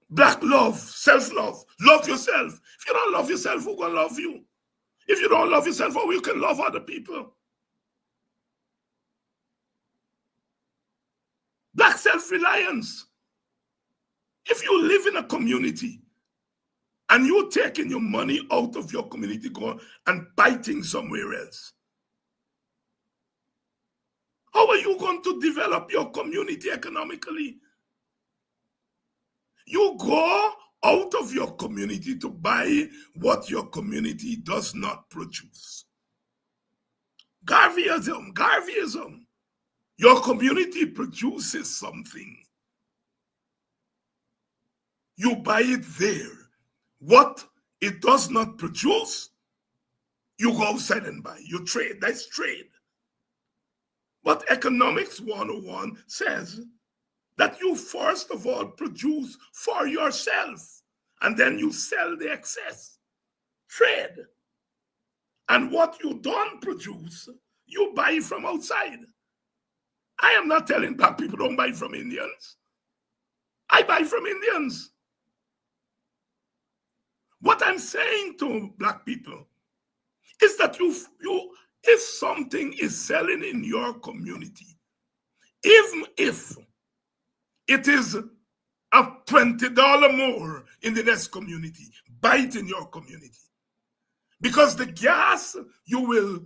[SPEAKER 9] Black love, self-love, love yourself. If you don't love yourself, who's going to love you? If you don't love yourself, how you can love other people? Black self-reliance. If you live in a community and you're taking your money out of your community go and biting somewhere else, how are you going to develop your community economically? You go out of your community to buy what your community does not produce. Garveyism. Your community produces something. You buy it there. What it does not produce, you go outside and buy. You trade. That's trade. But Economics 101 says that you first of all produce for yourself and then you sell the excess. Trade. And what you don't produce, you buy from outside. I am not telling black people don't buy from Indians. I buy from Indians. What I'm saying to black people is that if something is selling in your community, even if it is a $20 more in the next community, buy it in your community. Because the gas you will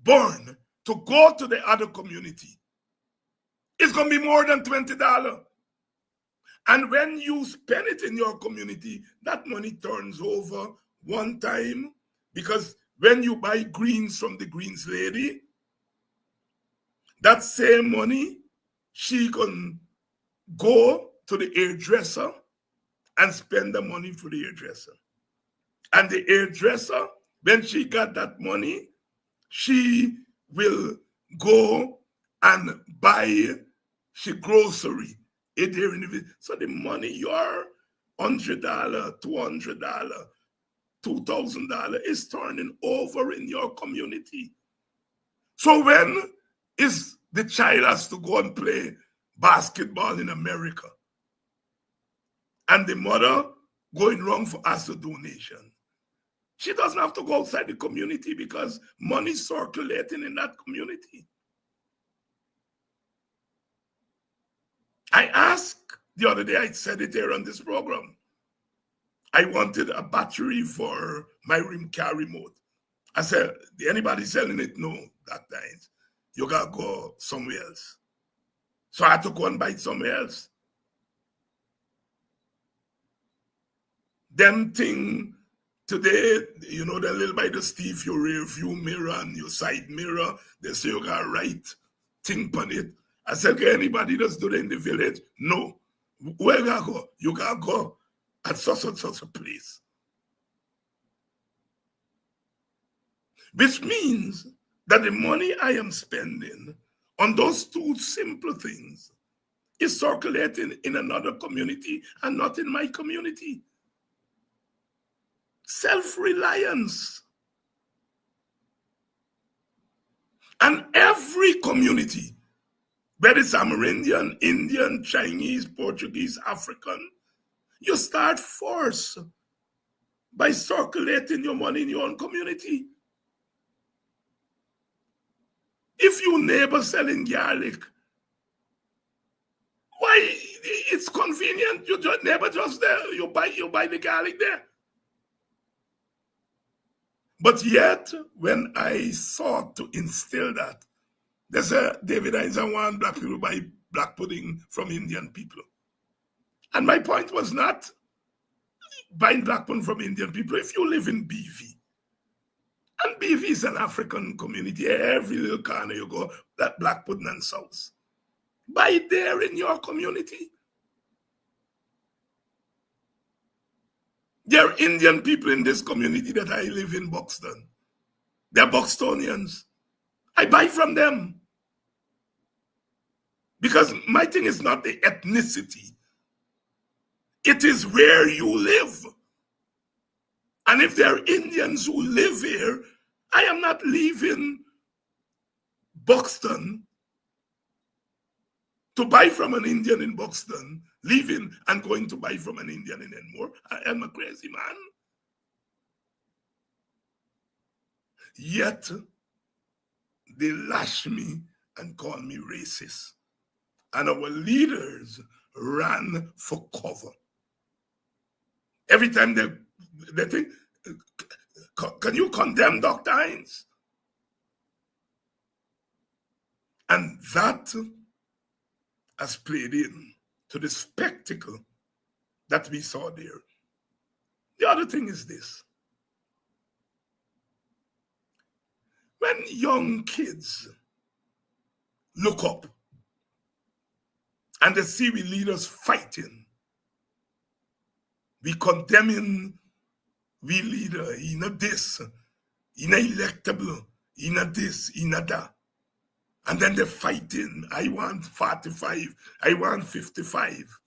[SPEAKER 9] burn to go to the other community is going to be more than $20. And when you spend it in your community, that money turns over one time, because when you buy greens from the greens lady, that same money, she can go to the hairdresser and spend the money for the hairdresser. And the hairdresser, when she got that money, she will go and buy she grocery. So the money, your $100, $200, $2,000 is turning over in your community. So when is the child has to go and play basketball in America and the mother going wrong for us to donation? She doesn't have to go outside the community because money is circulating in that community. I asked the other day, I said it here on this program, I wanted a battery for my rim car remote. I said, anybody selling it? No, that time. You gotta go somewhere else. So I had to go and buy it somewhere else. Them thing today, they little by the Steve, your rear view mirror and your side mirror, they say you got right thing on it. I said, can anybody just do that in the village? No. Where you gotta go? You gotta go at such and such a place. which means that the money I am spending on those two simple things is circulating in another community and not in my community. Self-reliance. And every community, whether it's Amerindian, Indian, Chinese, Portuguese, African, you start first by circulating your money in your own community. If your neighbor selling garlic, why, it's convenient. Your neighbor just there, you buy the garlic there. But yet, when I sought to instill that, they said, David, I don't want black people buy black pudding from Indian people. And my point was not buying black pudding from Indian people. If you live in BV, and BV is an African community, every little corner you go, that black pudding and sauce. Buy it there in your community. There are Indian people in this community that I live in Buxton. They're Buxtonians. I buy from them. Because my thing is not the ethnicity. It is where you live. And if there are Indians who live here, I am not leaving Buxton to buy from an Indian in Buxton, leaving and going to buy from an Indian in Enmore. I am a crazy man. Yet, they lash me and call me racist. And our leaders ran for cover. Every time they think, can you condemn Dr. Hines? And that has played in to the spectacle that we saw there. The other thing is this. When young kids look up and they see we leaders fighting, we condemning we leader, in a this, in a electable, in a this, in a that. And then they're fighting. I want 45, I want 55.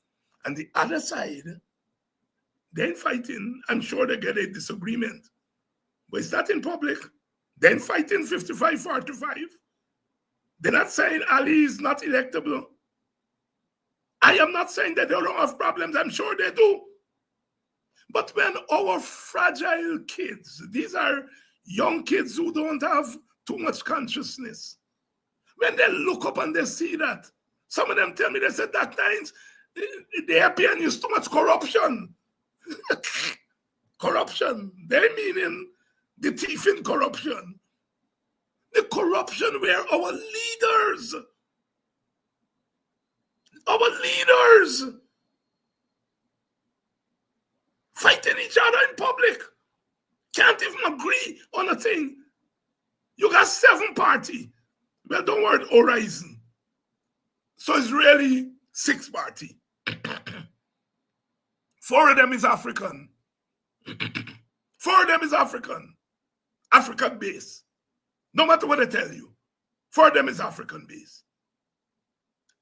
[SPEAKER 9] And the other side, they're fighting. I'm sure they get a disagreement. But it's not in public. They're fighting 55, 45. They're not saying Ali is not electable. I am not saying that they don't have problems. I'm sure they do. But when our fragile kids, these are young kids who don't have too much consciousness, when they look up and they see that, some of them tell me, they said that times the APN is too much corruption. Corruption. They meaning the thief in corruption. The corruption where our leaders fighting each other in public, can't even agree on a thing. You got 7 parties. Well, don't worry, Horizon. So it's really 6 parties. 4 of them is African. 4 of them is African. African base. No matter what I tell you. 4 of them is African base.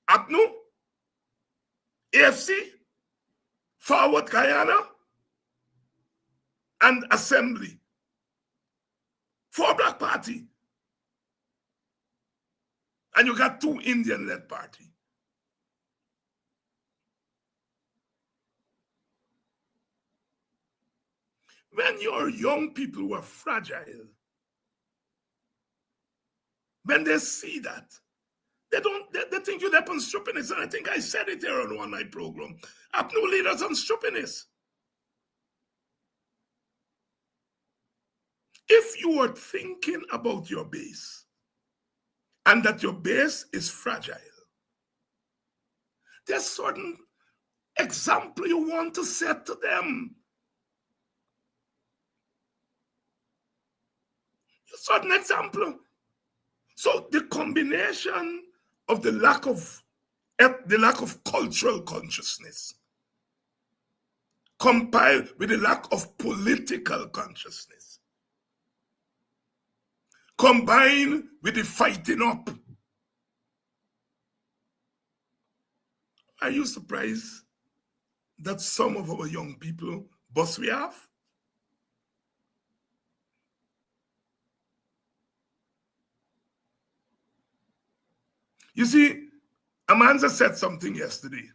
[SPEAKER 9] APNU, AFC, Forward Guyana, and Assembly. 4 black party. And you got 2 Indian-led party. When your young people were fragile, when they see that, they think you're upon stupidness. And I think I said it here on one of my program. APNU leaders on stupidness. If you are thinking about your base and that your base is fragile, there's certain example you want to set to them. A certain example. So the combination of the lack of cultural consciousness compiled with the lack of political consciousness combined with the fighting up. Are you surprised that some of our young people bust we have? You see, Amanza said something yesterday.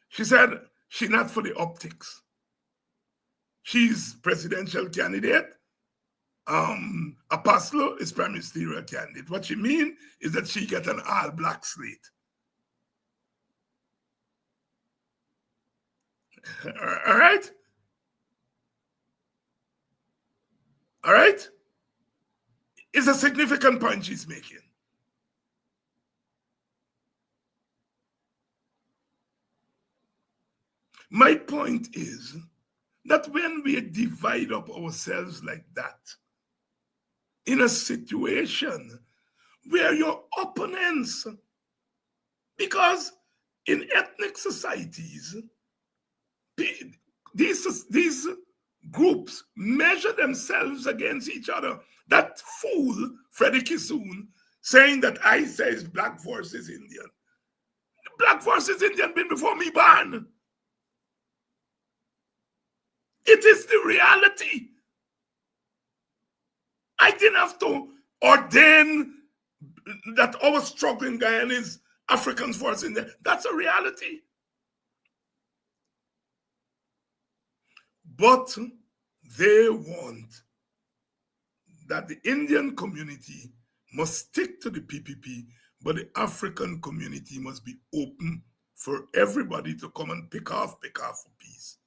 [SPEAKER 9] She said she's not for the optics. She's presidential candidate. Apostle is prime ministerial candidate. What she mean is that she get an all-black slate. All right? All right? It's a significant point she's making. My point is that when we divide up ourselves like that, in a situation where your opponents, because in ethnic societies, these groups measure themselves against each other. That fool, Freddie Kissoon, saying that I says black versus Indian. Black versus Indian been before me born. It is the reality. I didn't have to ordain that our struggling Guyana is Africans versus Indian. That's a reality. But they want that the Indian community must stick to the PPP, but the African community must be open for everybody to come and pick off a piece.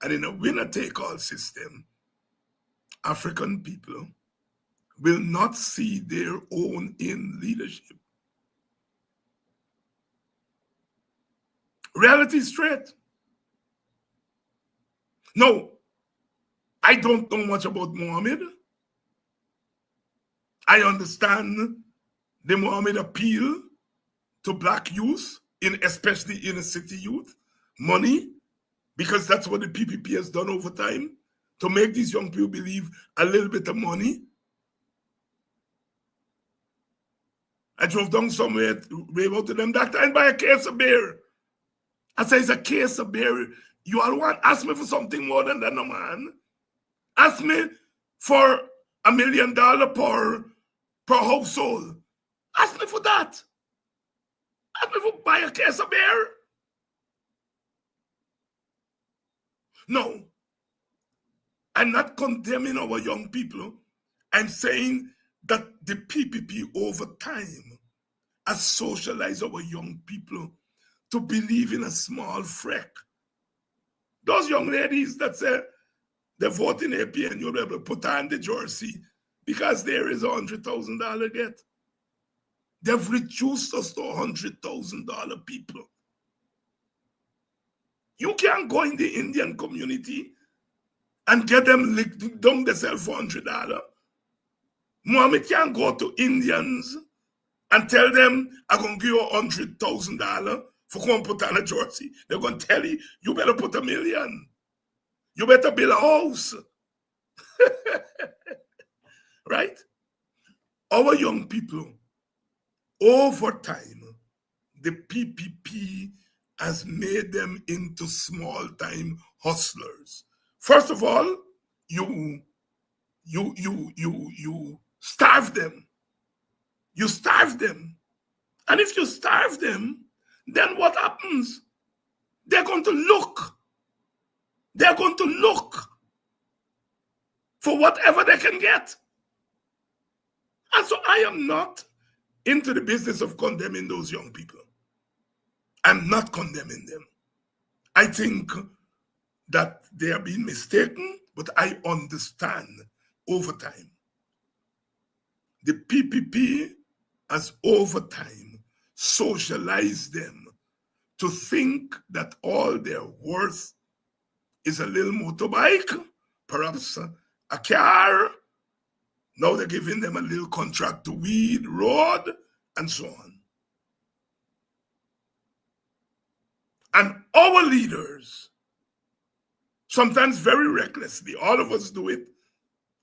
[SPEAKER 9] And in a winner-take-all system, African people will not see their own in leadership. Reality straight. No, I don't know much about Muhammad. I understand the Muhammad appeal to black youth, especially inner city youth, money, because that's what the PPP has done over time, to make these young people believe a little bit of money. I drove down somewhere, wave out to them, doctor, and buy a case of beer. I say, it's a case of beer. You all want, ask me for something more than that, no man. Ask me for $1 million per household. Ask me for that. Ask me for buy a case of beer. No, I'm not condemning our young people. I'm saying that the PPP over time has socialized our young people to believe in a small freck. Those young ladies that say they vote in AP and you'll be able to put on the jersey because there is $100,000 get. They've reduced us to $100,000 people. You can't go in the Indian community and get them licked down themselves for $100. Muhammad can't go to Indians and tell them, I'm going to give you $100,000 for come put on a jersey. They're going to tell you, you better put $1 million. You better build a house. Right? Our young people, over time, the PPP has made them into small-time hustlers. First of all, you starve them. You starve them. And if you starve them, then what happens? They're going to look. They're going to look for whatever they can get. And so I am not into the business of condemning those young people. I'm not condemning them. I think that they are being mistaken, but I understand over time. The PPP has over time socialized them to think that all they're worth is a little motorbike, perhaps a car. Now they're giving them a little contract to weed, road, and so on. And our leaders, sometimes very recklessly, all of us do it,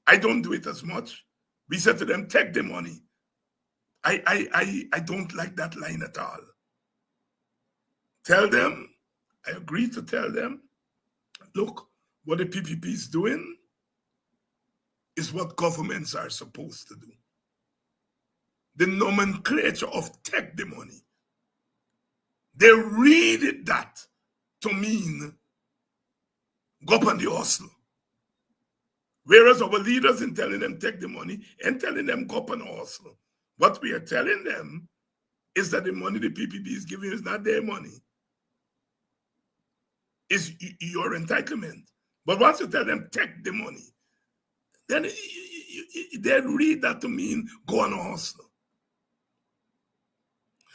[SPEAKER 9] I don't do it as much. We said to them, take the money. I don't like that line at all. Tell them, I agree to tell them, look, what the PPP is doing is what governments are supposed to do. The nomenclature of take the money, they read that to mean go up on the hustle. Whereas our leaders in telling them take the money and telling them go up on the hustle. What we are telling them is that the money the PPP is giving is not their money. It's your entitlement. But once you tell them take the money, then they read that to mean go on a hustle.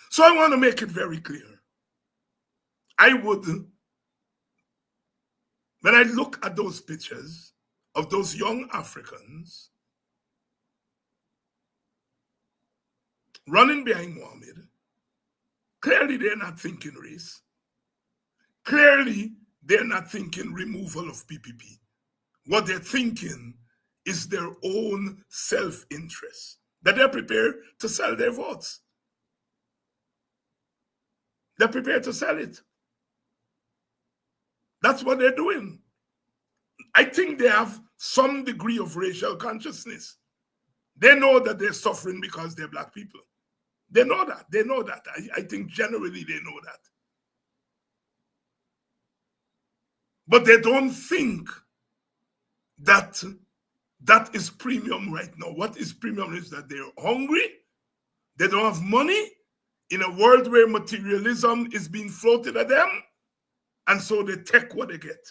[SPEAKER 9] So I want to make it very clear. I would, when I look at those pictures of those young Africans running behind Mohammed, clearly they're not thinking race. Clearly they're not thinking removal of PPP. What they're thinking is their own self-interest, that they're prepared to sell their votes. They're prepared to sell it. That's what they're doing. I think they have some degree of racial consciousness. They know that they're suffering because they're black people. They know that. They know that. I think generally they know that. But they don't think that that is premium right now. What is premium is that they're hungry, they don't have money, in a world where materialism is being floated at them, and so they take what they get.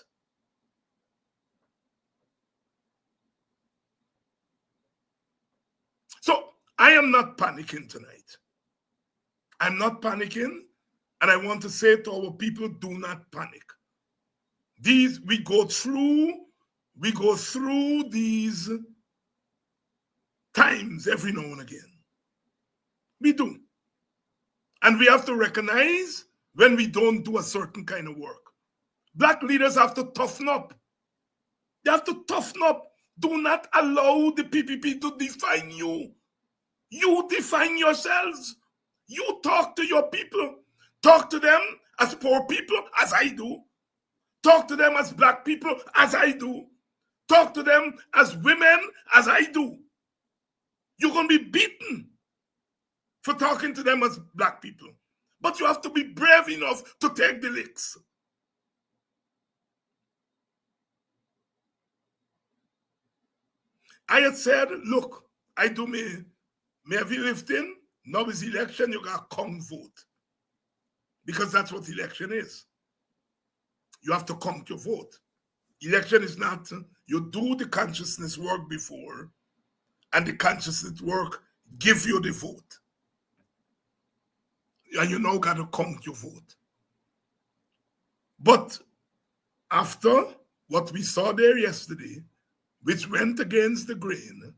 [SPEAKER 9] So I am not panicking tonight. I'm not panicking, and I want to say to our people, do not panic. We go through these times every now and again. We do. And we have to recognize when we don't do a certain kind of work. Black leaders have to toughen up. They have to toughen up. Do not allow the PPP to define you. You define yourselves. You talk to your people. Talk to them as poor people, as I do. Talk to them as black people, as I do. Talk to them as women, as I do. You're going to be beaten for talking to them as black people. But you have to be brave enough to take the licks. I had said, look, I do me heavy lifting. Now is election, you got to come vote. Because that's what election is. You have to come to vote. Election is not, you do the consciousness work before, and the consciousness work give you the vote. And you now got to come to vote. But after what we saw there yesterday, which went against the grain,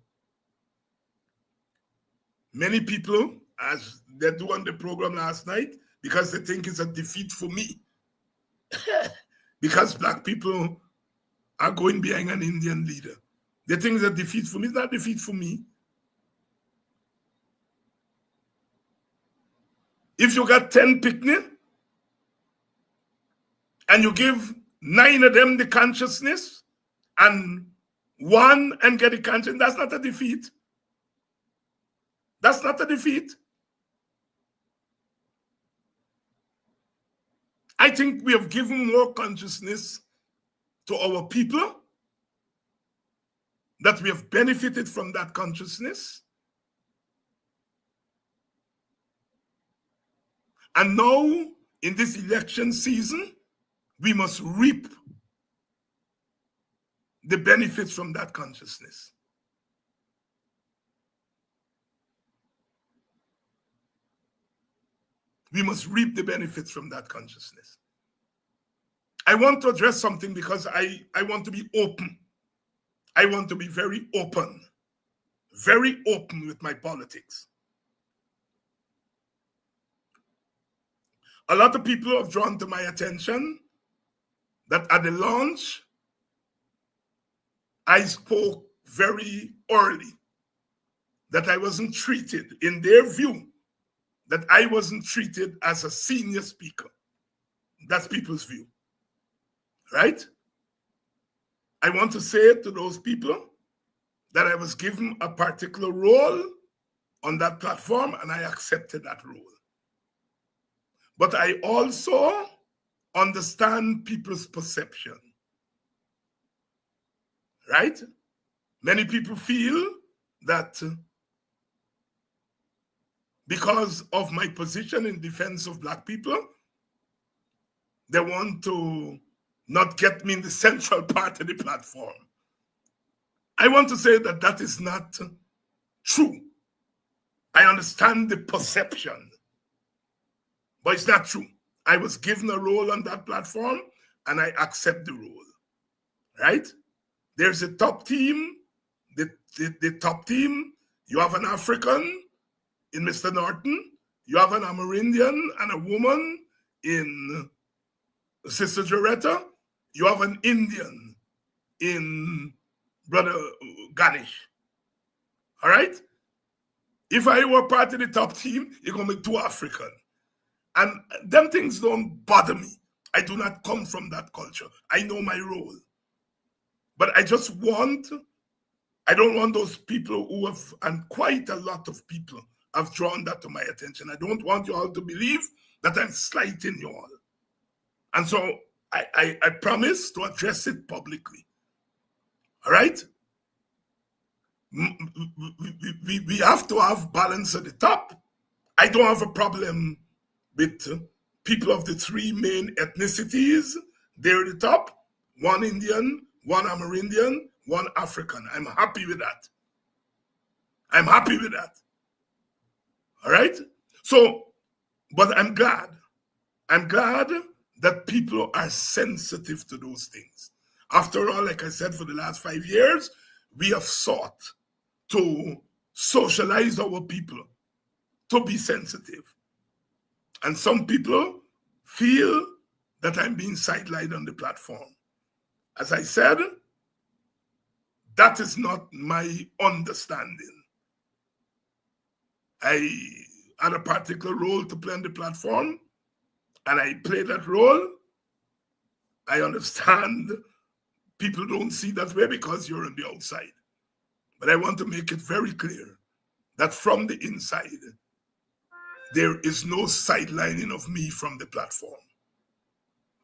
[SPEAKER 9] many people, as they do on the program last night, because they think it's a defeat for me, because black people are going behind an Indian leader. They think it's a defeat for me. It's not a defeat for me. If you got 10 picnic and you give 9 of them the consciousness and 1 and get the consciousness, that's not a defeat. That's not a defeat. I think we have given more consciousness to our people, that we have benefited from that consciousness. And now, in this election season, we must reap the benefits from that consciousness. We must reap the benefits from that consciousness. I want to address something because I want to be open. I want to be very open with my politics. A lot of people have drawn to my attention that at the launch, I spoke very early that I wasn't treated, in their view, that I wasn't treated as a senior speaker. That's people's view, right? I want to say to those people that I was given a particular role on that platform and I accepted that role. But I also understand people's perception, right? Many people feel that because of my position in defense of Black people, they want to not get me in the central part of the platform. I want to say that that is not true. I understand the perception, but it's not true. I was given a role on that platform and I accept the role, right? There's a top team, the top team. You have an African in Mr. Norton. You have an Amerindian and a woman in Sister Joretta. You have an Indian in Brother Ganesh. All right? If I were part of the top team, you're going to be 2 African. And them things don't bother me. I do not come from that culture. I know my role. But I don't want those people who have, and quite a lot of people have drawn that to my attention. I don't want you all to believe that I'm slighting you all. And so I promise to address it publicly. All right? We have to have balance at the top. I don't have a problem with people of the 3 main ethnicities. They're at the top. 1 Indian, 1 Amerindian, 1 African. I'm happy with that. I'm happy with that. All right? So, but I'm glad. I'm glad that people are sensitive to those things. After all, like I said, for the last 5 years, we have sought to socialize our people to be sensitive. And some people feel that I'm being sidelined on the platform. As I said, that is not my understanding. I had a particular role to play on the platform, and I played that role. I understand people don't see that way because you're on the outside. But I want to make it very clear that from the inside, there is no sidelining of me from the platform.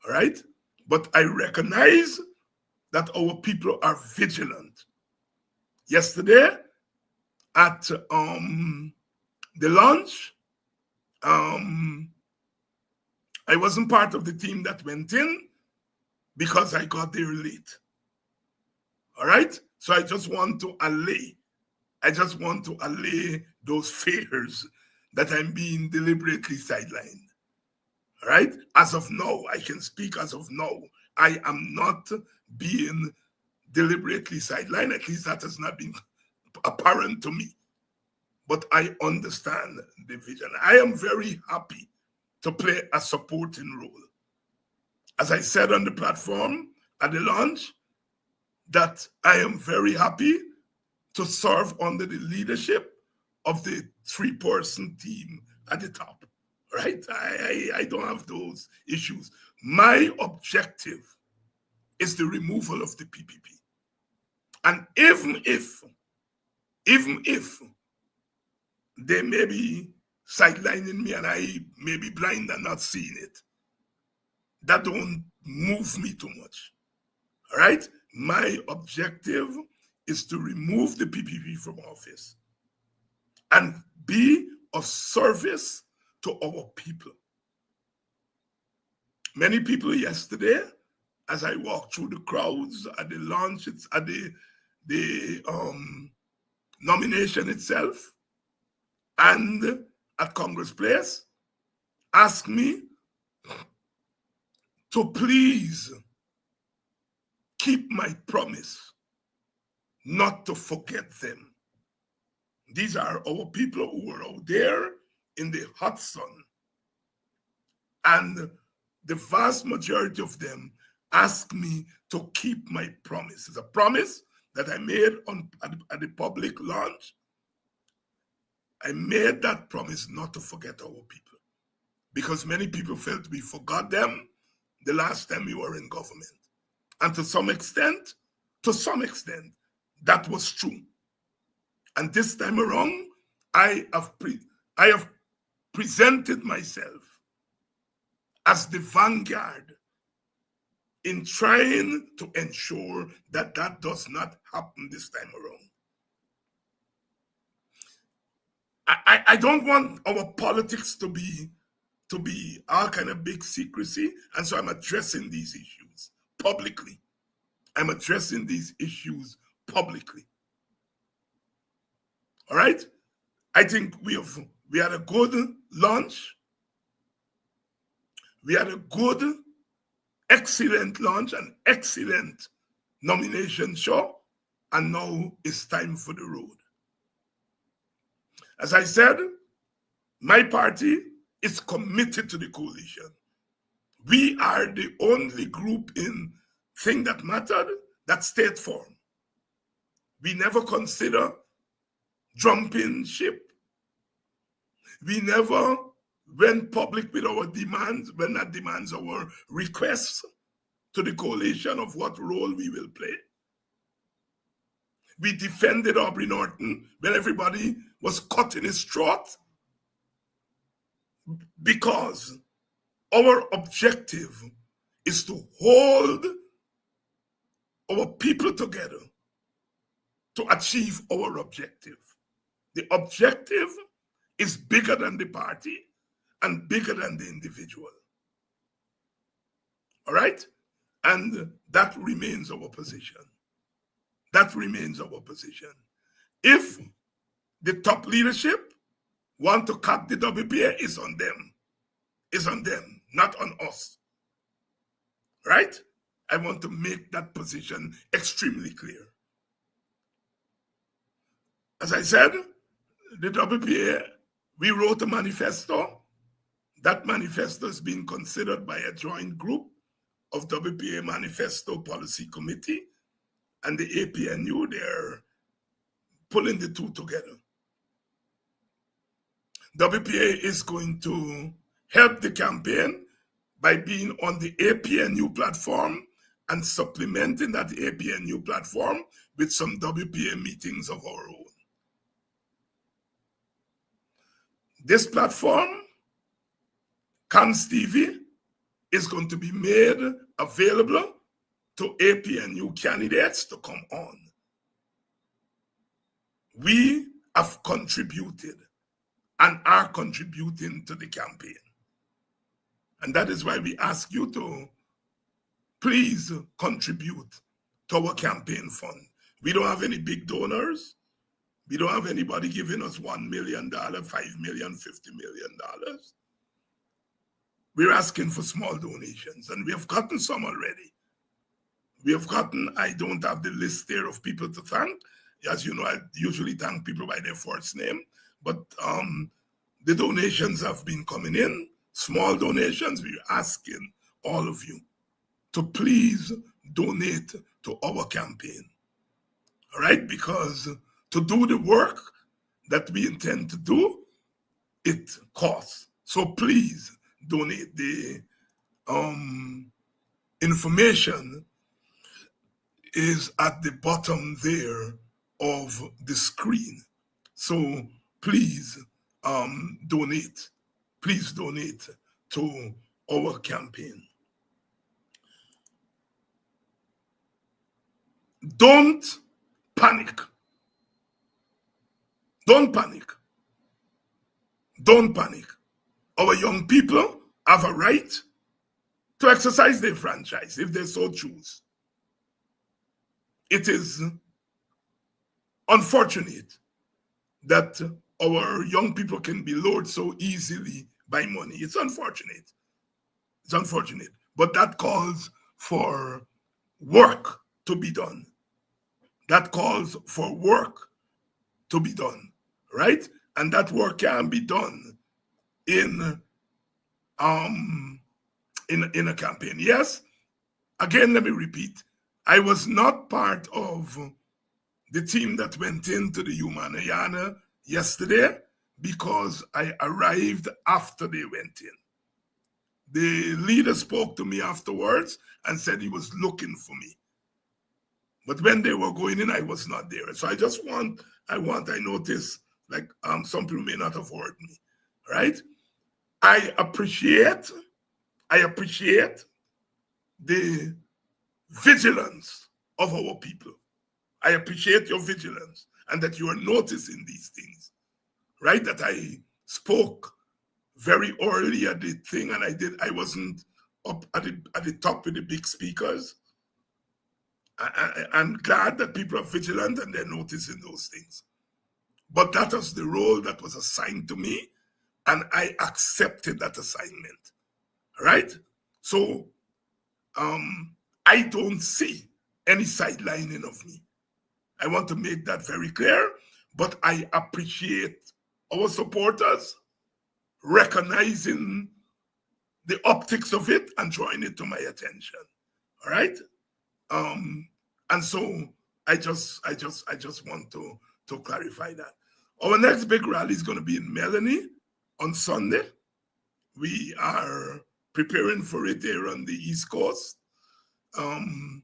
[SPEAKER 9] All right? But I recognize that our people are vigilant. Yesterday, at the launch, I wasn't part of the team that went in because I got there late. All right? So I just want to allay those fears that I'm being deliberately sidelined. All right? As of now, I can speak as of now. I am not being deliberately sidelined. At least that has not been apparent to me. But I understand the vision. I am very happy to play a supporting role. As I said on the platform at the launch, that I am very happy to serve under the leadership of the 3-person team at the top, right? I don't have those issues. My objective is the removal of the PPP. And even if they may be sidelining me and I may be blind and not seeing it, that don't move me too much, all right? My objective is to remove the PPP from office and be of service to our people. Many people yesterday, as I walked through the crowds at the launch, at the nomination itself, and at Congress Place, asked me to please keep my promise not to forget them. These are our people who are out there in the hot sun. And the vast majority of them ask me to keep my promise. It's a promise that I made at the public launch, I made that promise not to forget our people, because many people felt we forgot them the last time we were in government. And to some extent, that was true. And this time around, I have presented myself as the vanguard in trying to ensure that that does not happen this time around. I don't want our politics to be all kind of big secrecy, and so I'm addressing these issues publicly. I'm addressing these issues publicly. All right? I think we had a good launch. We had a good, excellent launch, an excellent nomination show, and now it's time for the road. As I said, my party is committed to the coalition. We are the only group in Thing That Mattered that stayed firm. We never consider jumping ship. We never went public with our demands, when not demands, our requests to the coalition of what role we will play. We defended Aubrey Norton when everybody was cutting his throat, because our objective is to hold our people together to achieve our objective. The objective is bigger than the party and bigger than the individual. All right? And that remains our position. That remains our position. If the top leadership want to cut the WPA, it's on them. It's on them, not on us. Right? I want to make that position extremely clear. As I said, the WPA, we wrote a manifesto. That manifesto is being considered by a joint group of WPA Manifesto Policy Committee and the APNU. They're pulling the two together. WPA is going to help the campaign by being on the APNU platform and supplementing that APNU platform with some WPA meetings of our own. This platform, Cons TV, is going to be made available to APNU candidates to come on. We have contributed and are contributing to the campaign. And that is why we ask you to please contribute to our campaign fund. We don't have any big donors. We don't have anybody giving us $1 million, $5 million, $50 million. We're asking for small donations, and we have gotten some already. We have gotten, I don't have the list there of people to thank. As you know, I usually thank people by their first name, but the donations have been coming in, small donations. We're asking all of you to please donate to our campaign, all right? Because to do the work that we intend to do, it costs. So please donate. The information is at the bottom there of the screen. So please donate. Please donate to our campaign. Don't panic. Don't panic. Don't panic. Our young people have a right to exercise their franchise if they so choose. It is unfortunate that our young people can be lured so easily by money. It's unfortunate. It's unfortunate. But that calls for work to be done. That calls for work to be done, right? And that work can be done in a campaign. Yes, again, let me repeat. I was not part of the team that went into the Humanayana yesterday because I arrived after they went in. The leader spoke to me afterwards and said he was looking for me. But when they were going in, I was not there. So I noticed, like some people may not have heard me, right? I appreciate the vigilance of our people. I appreciate your vigilance and that you are noticing these things, right? That I spoke very early at the thing and I wasn't up at the top with the big speakers. I'm glad that people are vigilant and they're noticing those things. But that was the role that was assigned to me, and I accepted that assignment, right? So I don't see any sidelining of me. I want to make that very clear, but I appreciate our supporters recognizing the optics of it and drawing it to my attention, all right? And so I just want to clarify that. Our next big rally is going to be in Melanie on Sunday. We are preparing for it here on the East Coast. And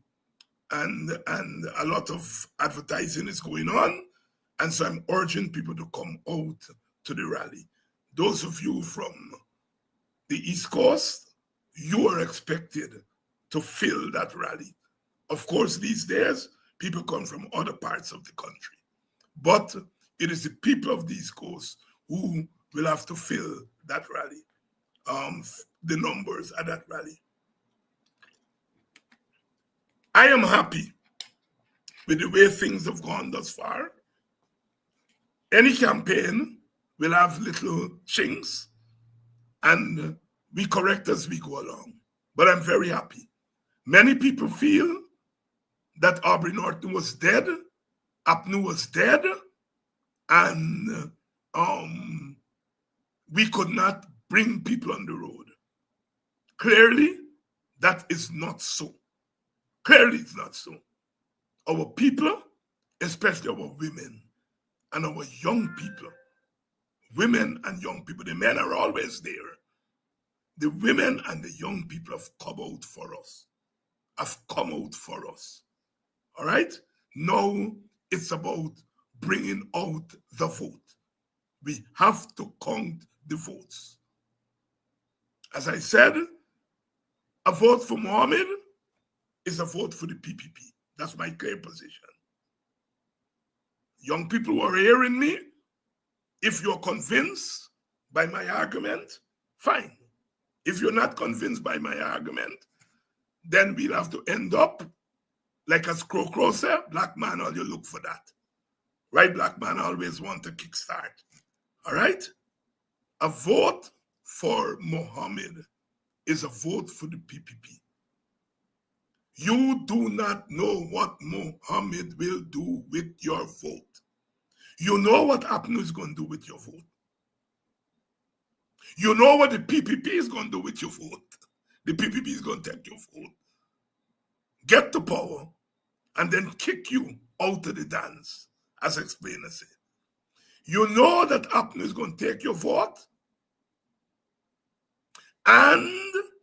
[SPEAKER 9] a lot of advertising is going on. And so I'm urging people to come out to the rally. Those of you from the East Coast, you are expected to fill that rally. Of course, these days, people come from other parts of the country. But it is the people of the East Coast who will have to fill that rally, the numbers at that rally. I am happy with the way things have gone thus far. Any campaign will have little chinks, and we correct as we go along. But I'm very happy. Many people feel that Aubrey Norton was dead, APNU was dead, and we could not bring people on the road. Clearly, that is not so. Clearly, it's not so. Our people, especially our women and our young people, women and young people, the men are always there. The women and the young people have come out for us. All right? Now it's about bringing out the vote. We have to count the votes. As I said, a vote for Mohammed is a vote for the PPP. That's my clear position. Young people who are hearing me, if you're convinced by my argument, fine. If you're not convinced by my argument, then we'll have to end up like as Crow said, black man, all you look for that. Right? Black man always want to kickstart. All right? A vote for Mohammed is a vote for the PPP. You do not know what Mohammed will do with your vote. You know what APNU is going to do with your vote. You know what the PPP is going to do with your vote. The PPP is going to take your vote, get the power, and then kick you out of the dance, as explainer said. You know that APNU is going to take your vote and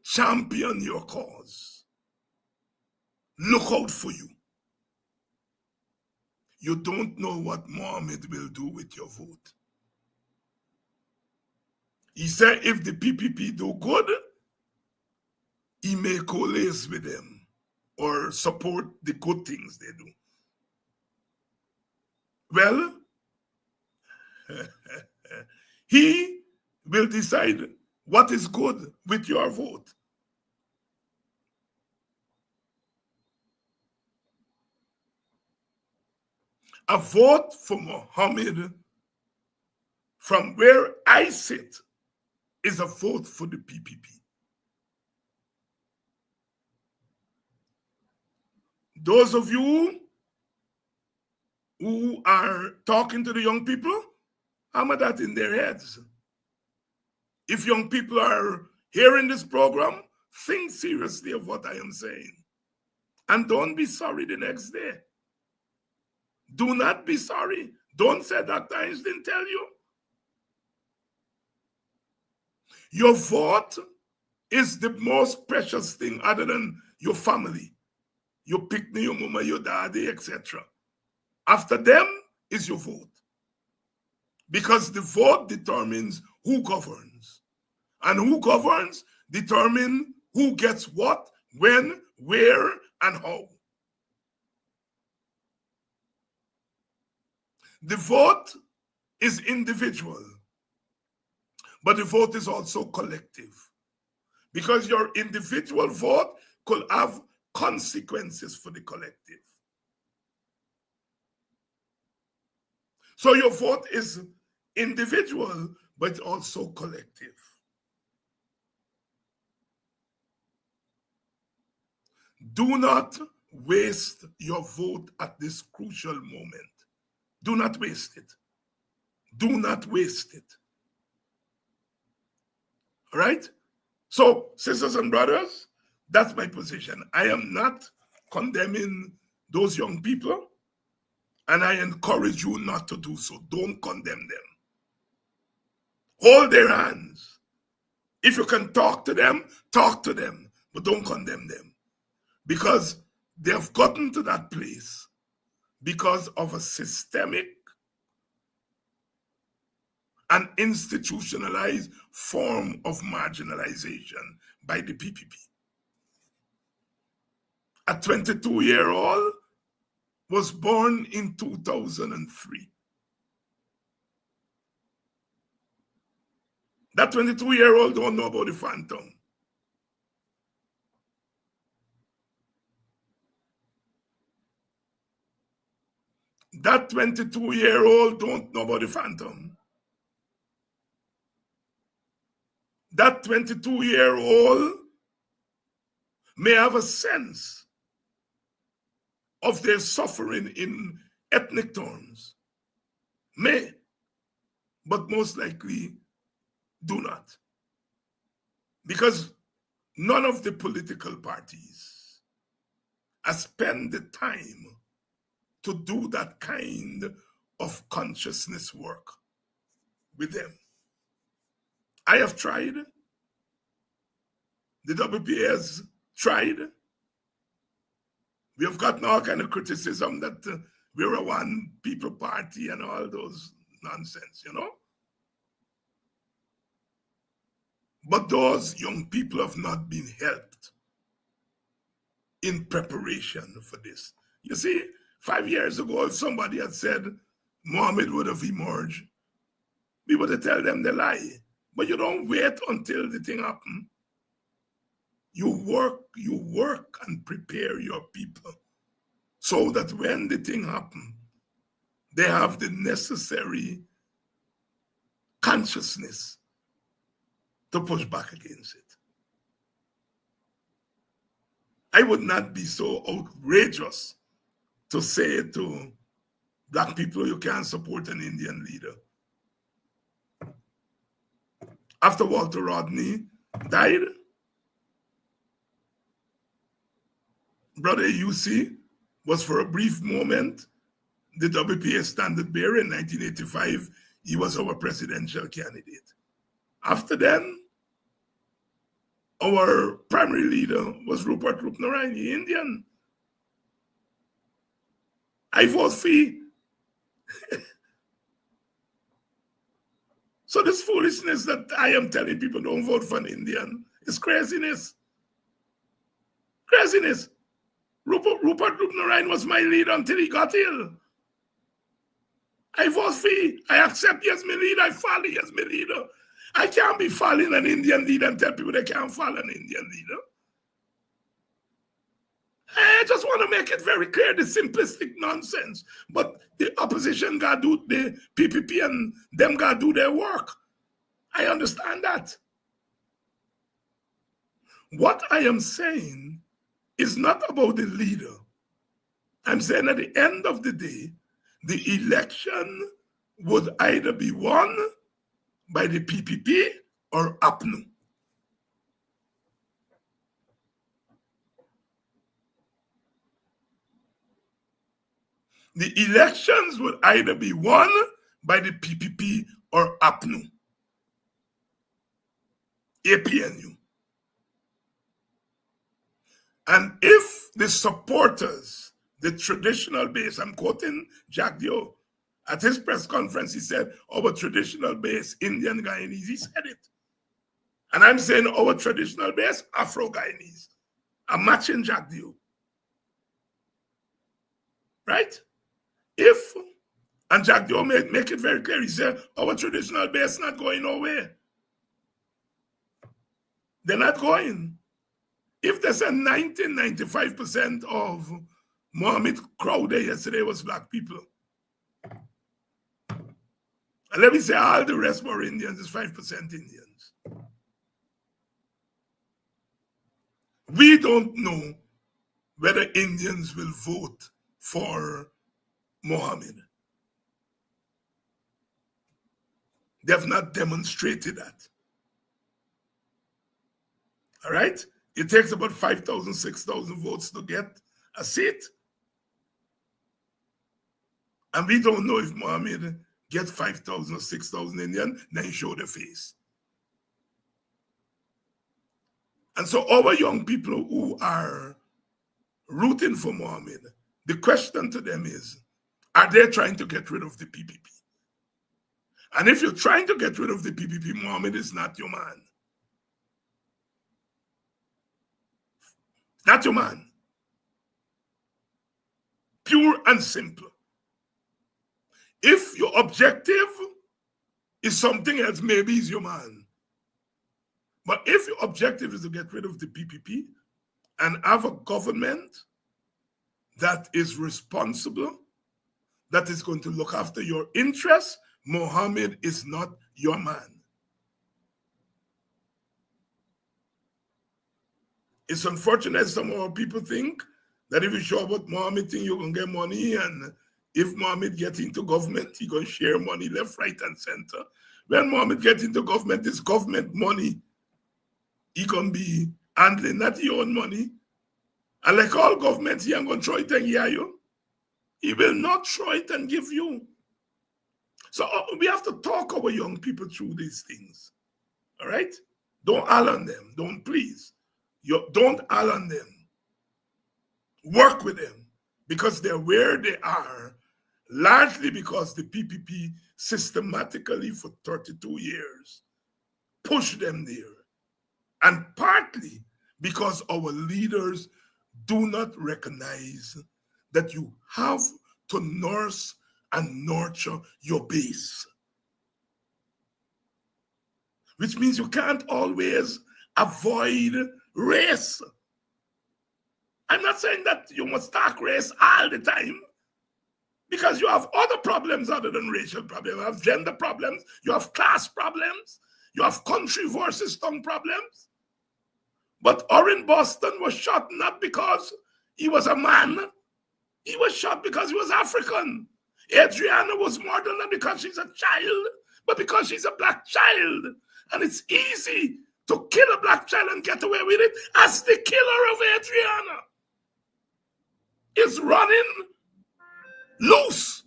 [SPEAKER 9] champion your cause. Look out for you. You don't know what Mohammed will do with your vote. He said if the PPP do good, he may coalesce with them or support the good things they do. Well, he will decide what is good with your vote. A vote for Mohammed, from where I sit, is a vote for the PPP. Those of you who are talking to the young people, hammer that in their heads. If young people are hearing this program, think seriously of what I am saying. And don't be sorry the next day. Do not be sorry. Don't say Dr. Hines didn't tell you. Your vote is the most precious thing other than your family. Your picnic, your mama, your daddy, etc. After them is your vote. Because the vote determines who governs. And who governs determines who gets what, when, where, and how. The vote is individual, but the vote is also collective. Because your individual vote could have consequences for the collective. So your vote is individual, but also collective. Do not waste your vote at this crucial moment. Do not waste it. Do not waste it. All right? So, sisters and brothers, that's my position. I am not condemning those young people, and I encourage you not to do so. Don't condemn them. Hold their hands. If you can talk to them, but don't condemn them. Because they have gotten to that place because of a systemic and institutionalized form of marginalization by the PPP. A 22-year-old was born in 2003. That 22-year-old don't know about the phantom. That 22-year-old don't know about the phantom. That 22-year-old may have a sense of their suffering in ethnic terms. May, but most likely do not. Because none of the political parties has spent the time to do that kind of consciousness work with them. I have tried. The WPA has tried. We have gotten all kind of criticism that we're a one people party and all those nonsense, you know? But those young people have not been helped in preparation for this. You see, 5 years ago, if somebody had said Mohammed would have emerged, we would have told them the lie. But you don't wait until the thing happens. You work and prepare your people so that when the thing happens, they have the necessary consciousness to push back against it. I would not be so outrageous to say to black people, you can't support an Indian leader. After Walter Rodney died, Brother UC was for a brief moment the WPA standard bearer. In 1985, he was our presidential candidate. After then, our primary leader was Rupert Rupnarine, Indian. I vote fee. So this foolishness that I am telling people don't vote for an Indian is craziness. Craziness. Rupert Rupnarine was my leader until he got ill. I vote fee. I accept he as my leader. I follow he as my leader. I can't be following an Indian leader and tell people they can't follow an Indian leader. I just want to make it very clear, the simplistic nonsense. But the opposition got to do, the PPP and them got to do their work. I understand that. What I am saying is not about the leader. I'm saying at the end of the day, the election would either be won by the PPP or APNU. the elections would either be won by the PPP or APNU, APNU. And if the supporters, the traditional base, I'm quoting Jack Dio, at his press conference, he said, our traditional base, Indian Guyanese, he said it. And I'm saying our traditional base, Afro-Guyanese. I'm matching Jack Dio. Right? If, and Jack Dio make it very clear, he said, our traditional base not going nowhere. They're not going. If there's a 95% of Mohammed crowd there yesterday was black people. And let me say all the rest were Indians, is 5% Indians. We don't know whether Indians will vote for Mohammed. They have not demonstrated that. All right? It takes about 5,000, 6,000 votes to get a seat. And we don't know if Mohammed gets 5,000 or 6,000 Indian, then show the face. And so our young people who are rooting for Mohammed, the question to them is, are they trying to get rid of the PPP? And if you're trying to get rid of the PPP, Mohammed is not your man. Not your man. Pure and simple. If your objective is something else, maybe he's your man. But if your objective is to get rid of the PPP and have a government that is responsible, that is going to look after your interests, Mohammed is not your man. It's unfortunate some of our people think that if you show up with Mohammed thing, you're going to get money, and if Mohammed gets into government, he's going to share money left, right, and center. When Mohammed gets into government, this government money, he can be handling, not your own money. And like all governments, he ain't going to throw it and hear you. He will not throw it and give you. So we have to talk our young people through these things. All right? Don't all on them. Don't please. Don't all on them. Work with them because they're where they are, largely because the PPP systematically for 32 years pushed them there. And partly because our leaders do not recognize that you have to nurse and nurture your base. Which means you can't always avoid race. I'm not saying that you must talk race all the time, because you have other problems other than racial problems. You have gender problems, you have class problems, you have country versus tongue problems. But Orrin Boston was shot not because he was a man, he was shot because he was African. Adriana was murdered not because she's a child, but because she's a black child. And it's easy to kill a black child and get away with it, as the killer of Adriana is running loose.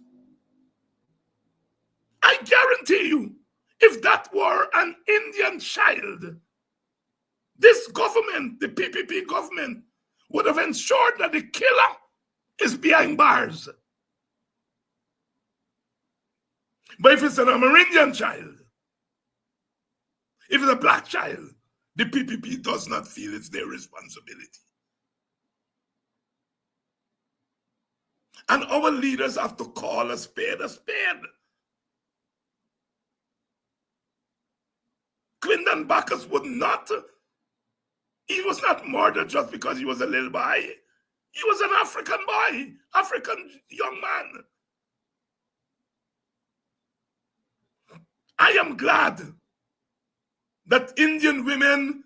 [SPEAKER 9] I guarantee you, if that were an Indian child, this government, the PPP government, would have ensured that the killer is behind bars. But if it's an Amerindian child, if it's a black child, the PPP does not feel it's their responsibility. And our leaders have to call a spade a spade. Quinton Bacchus would not, he was not murdered just because he was a little boy. He was an African boy, African young man. I am glad that Indian women,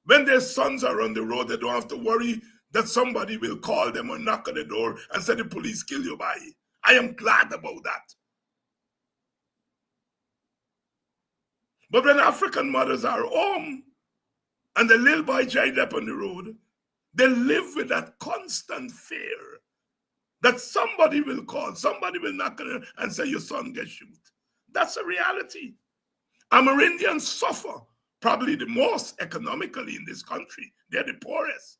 [SPEAKER 9] when their sons are on the road, they don't have to worry that somebody will call them or knock on the door and say the police kill your boy. I am glad about that. But when African mothers are home and the little boy dried up on the road, they live with that constant fear that somebody will call, somebody will knock on it and say, your son gets shot. That's a reality. Amerindians suffer probably the most economically in this country. They're the poorest.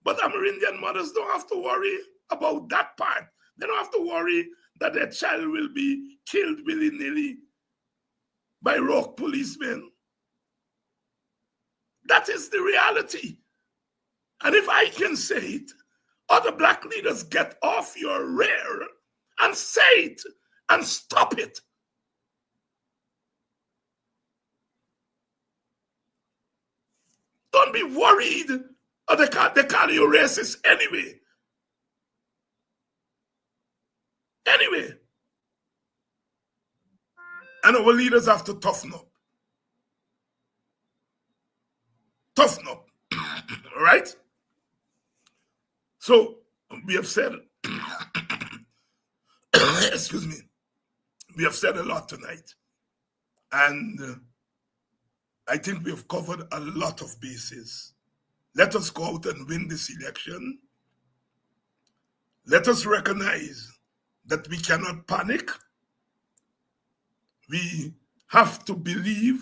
[SPEAKER 9] But Amerindian mothers don't have to worry about that part. They don't have to worry that their child will be killed willy-nilly by rogue policemen. That is the reality. And if I can say it, other black leaders, get off your rear and say it and stop it. Don't be worried. Or they call you racist anyway. Anyway. And our leaders have to toughen up. Toughen up. All right? So, we have said, excuse me, we have said a lot tonight. And I think we have covered a lot of bases. Let us go out and win this election. Let us recognize that we cannot panic. We have to believe,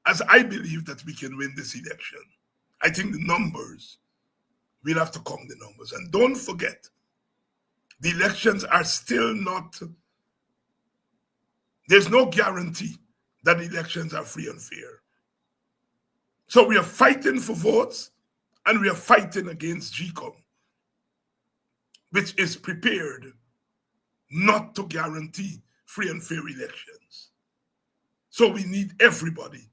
[SPEAKER 9] as I believe, that we can win this election. I think the numbers, we'll have to count the numbers. And don't forget, the elections are still not, there's no guarantee that the elections are free and fair. So we are fighting for votes, and we are fighting against GCOM, which is prepared not to guarantee free and fair elections. So we need everybody.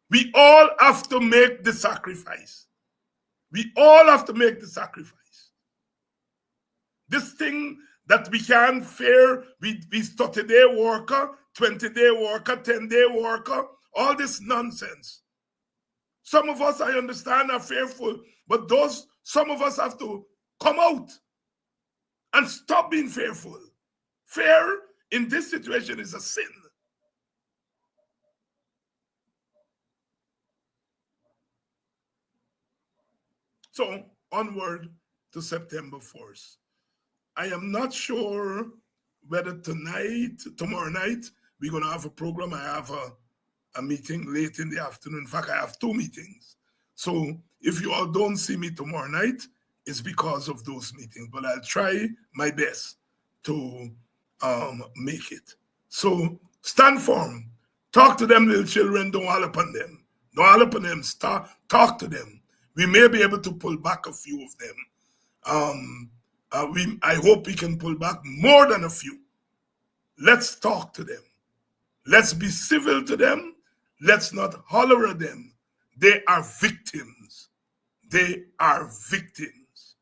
[SPEAKER 9] We all have to make the sacrifice. We all have to make the sacrifice. This thing that we can't fare, we 30-day worker, 20-day worker, 10-day worker, all this nonsense. Some of us, I understand, are fearful, but some of us have to come out and stop being fearful. Fear in this situation is a sin. So, onward to September 4th. I am not sure whether tomorrow night, we're going to have a program. I have a meeting late in the afternoon. In fact, I have 2 meetings. So if you all don't see me tomorrow night, it's because of those meetings. But I'll try my best to make it. So stand firm. Talk to them, little children. Don't all upon them. Don't all upon them. Talk to them. We may be able to pull back a few of them. I hope we can pull back more than a few. Let's talk to them. Let's be civil to them. Let's not holler at them. They are victims. They are victims.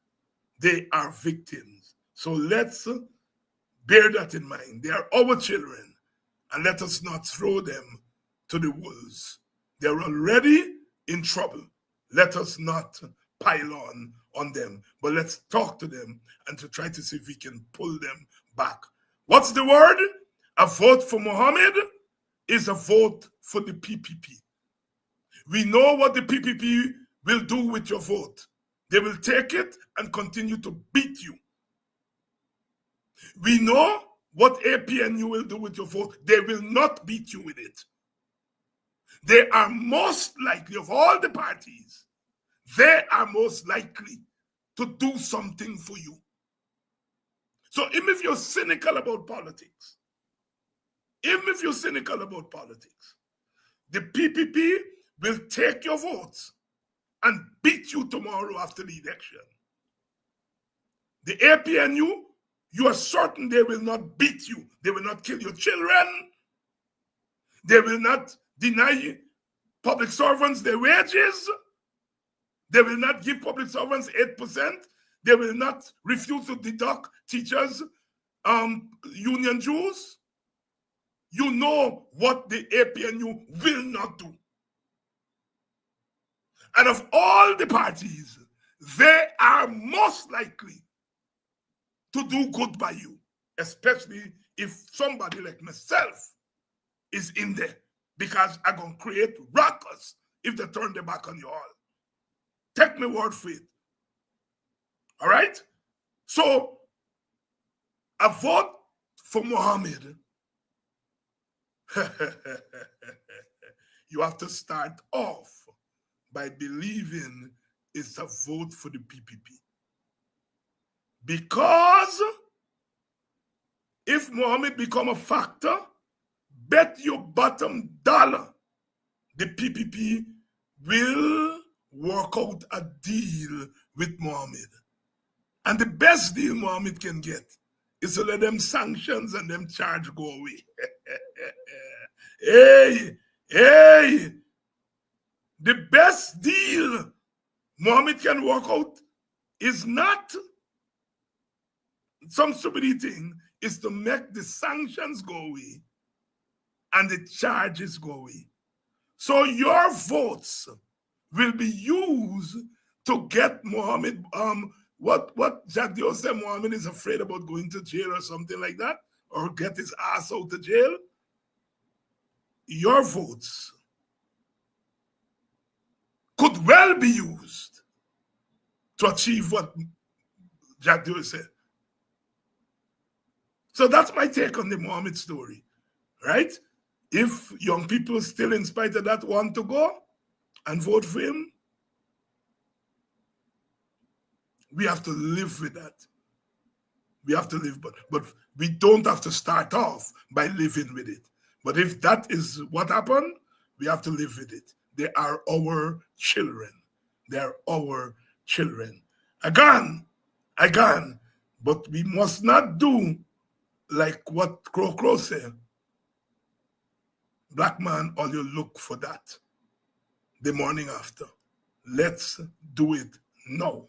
[SPEAKER 9] They are victims. So let's bear that in mind. They are our children, and let us not throw them to the wolves. They're already in trouble. Let us not pile on them, but let's talk to them and to try to see if we can pull them back. What's the word? A vote for Mohammed is a vote for the PPP. We know what the PPP will do with your vote. They will take it and continue to beat you. We know what APNU will do with your vote. They will not beat you with it. They are most likely, of all the parties, they are most likely to do something for you. So even if you're cynical about politics, the PPP will take your votes and beat you tomorrow after the election. The APNU, you are certain they will not beat you. They will not kill your children. They will not deny public servants their wages. They will not give public servants 8%. They will not refuse to deduct teachers' union dues. You know what the APNU will not do. And of all the parties, they are most likely to do good by you, especially if somebody like myself is in there, because I'm going to create ruckus if they turn their back on you all. Take my word for it. All right? So a vote for Muhammad, you have to start off by believing it's a vote for the PPP. Because if Muhammad become a factor, bet your bottom dollar the PPP will work out a deal with Muhammad. And the best deal Muhammad can get is to let them sanctions and them charge go away. Hey, the best deal Muhammad can work out is not some stupid thing, is to make the sanctions go away and the charges go away. So your votes will be used to get Muhammad, what Jack Dio said, Muhammad is afraid about going to jail or something like that, or get his ass out of jail. Your votes could well be used to achieve what Jack Dio said. So that's my take on the Muhammad story, right? If young people still, in spite of that, want to go and vote for him, we have to live with that. We have to live, but we don't have to start off by living with it. But if that is what happened, we have to live with it. They are our children. They are our children. Again, but we must not do like what Crow said. Black man, all you look for that the morning after. Let's do it now.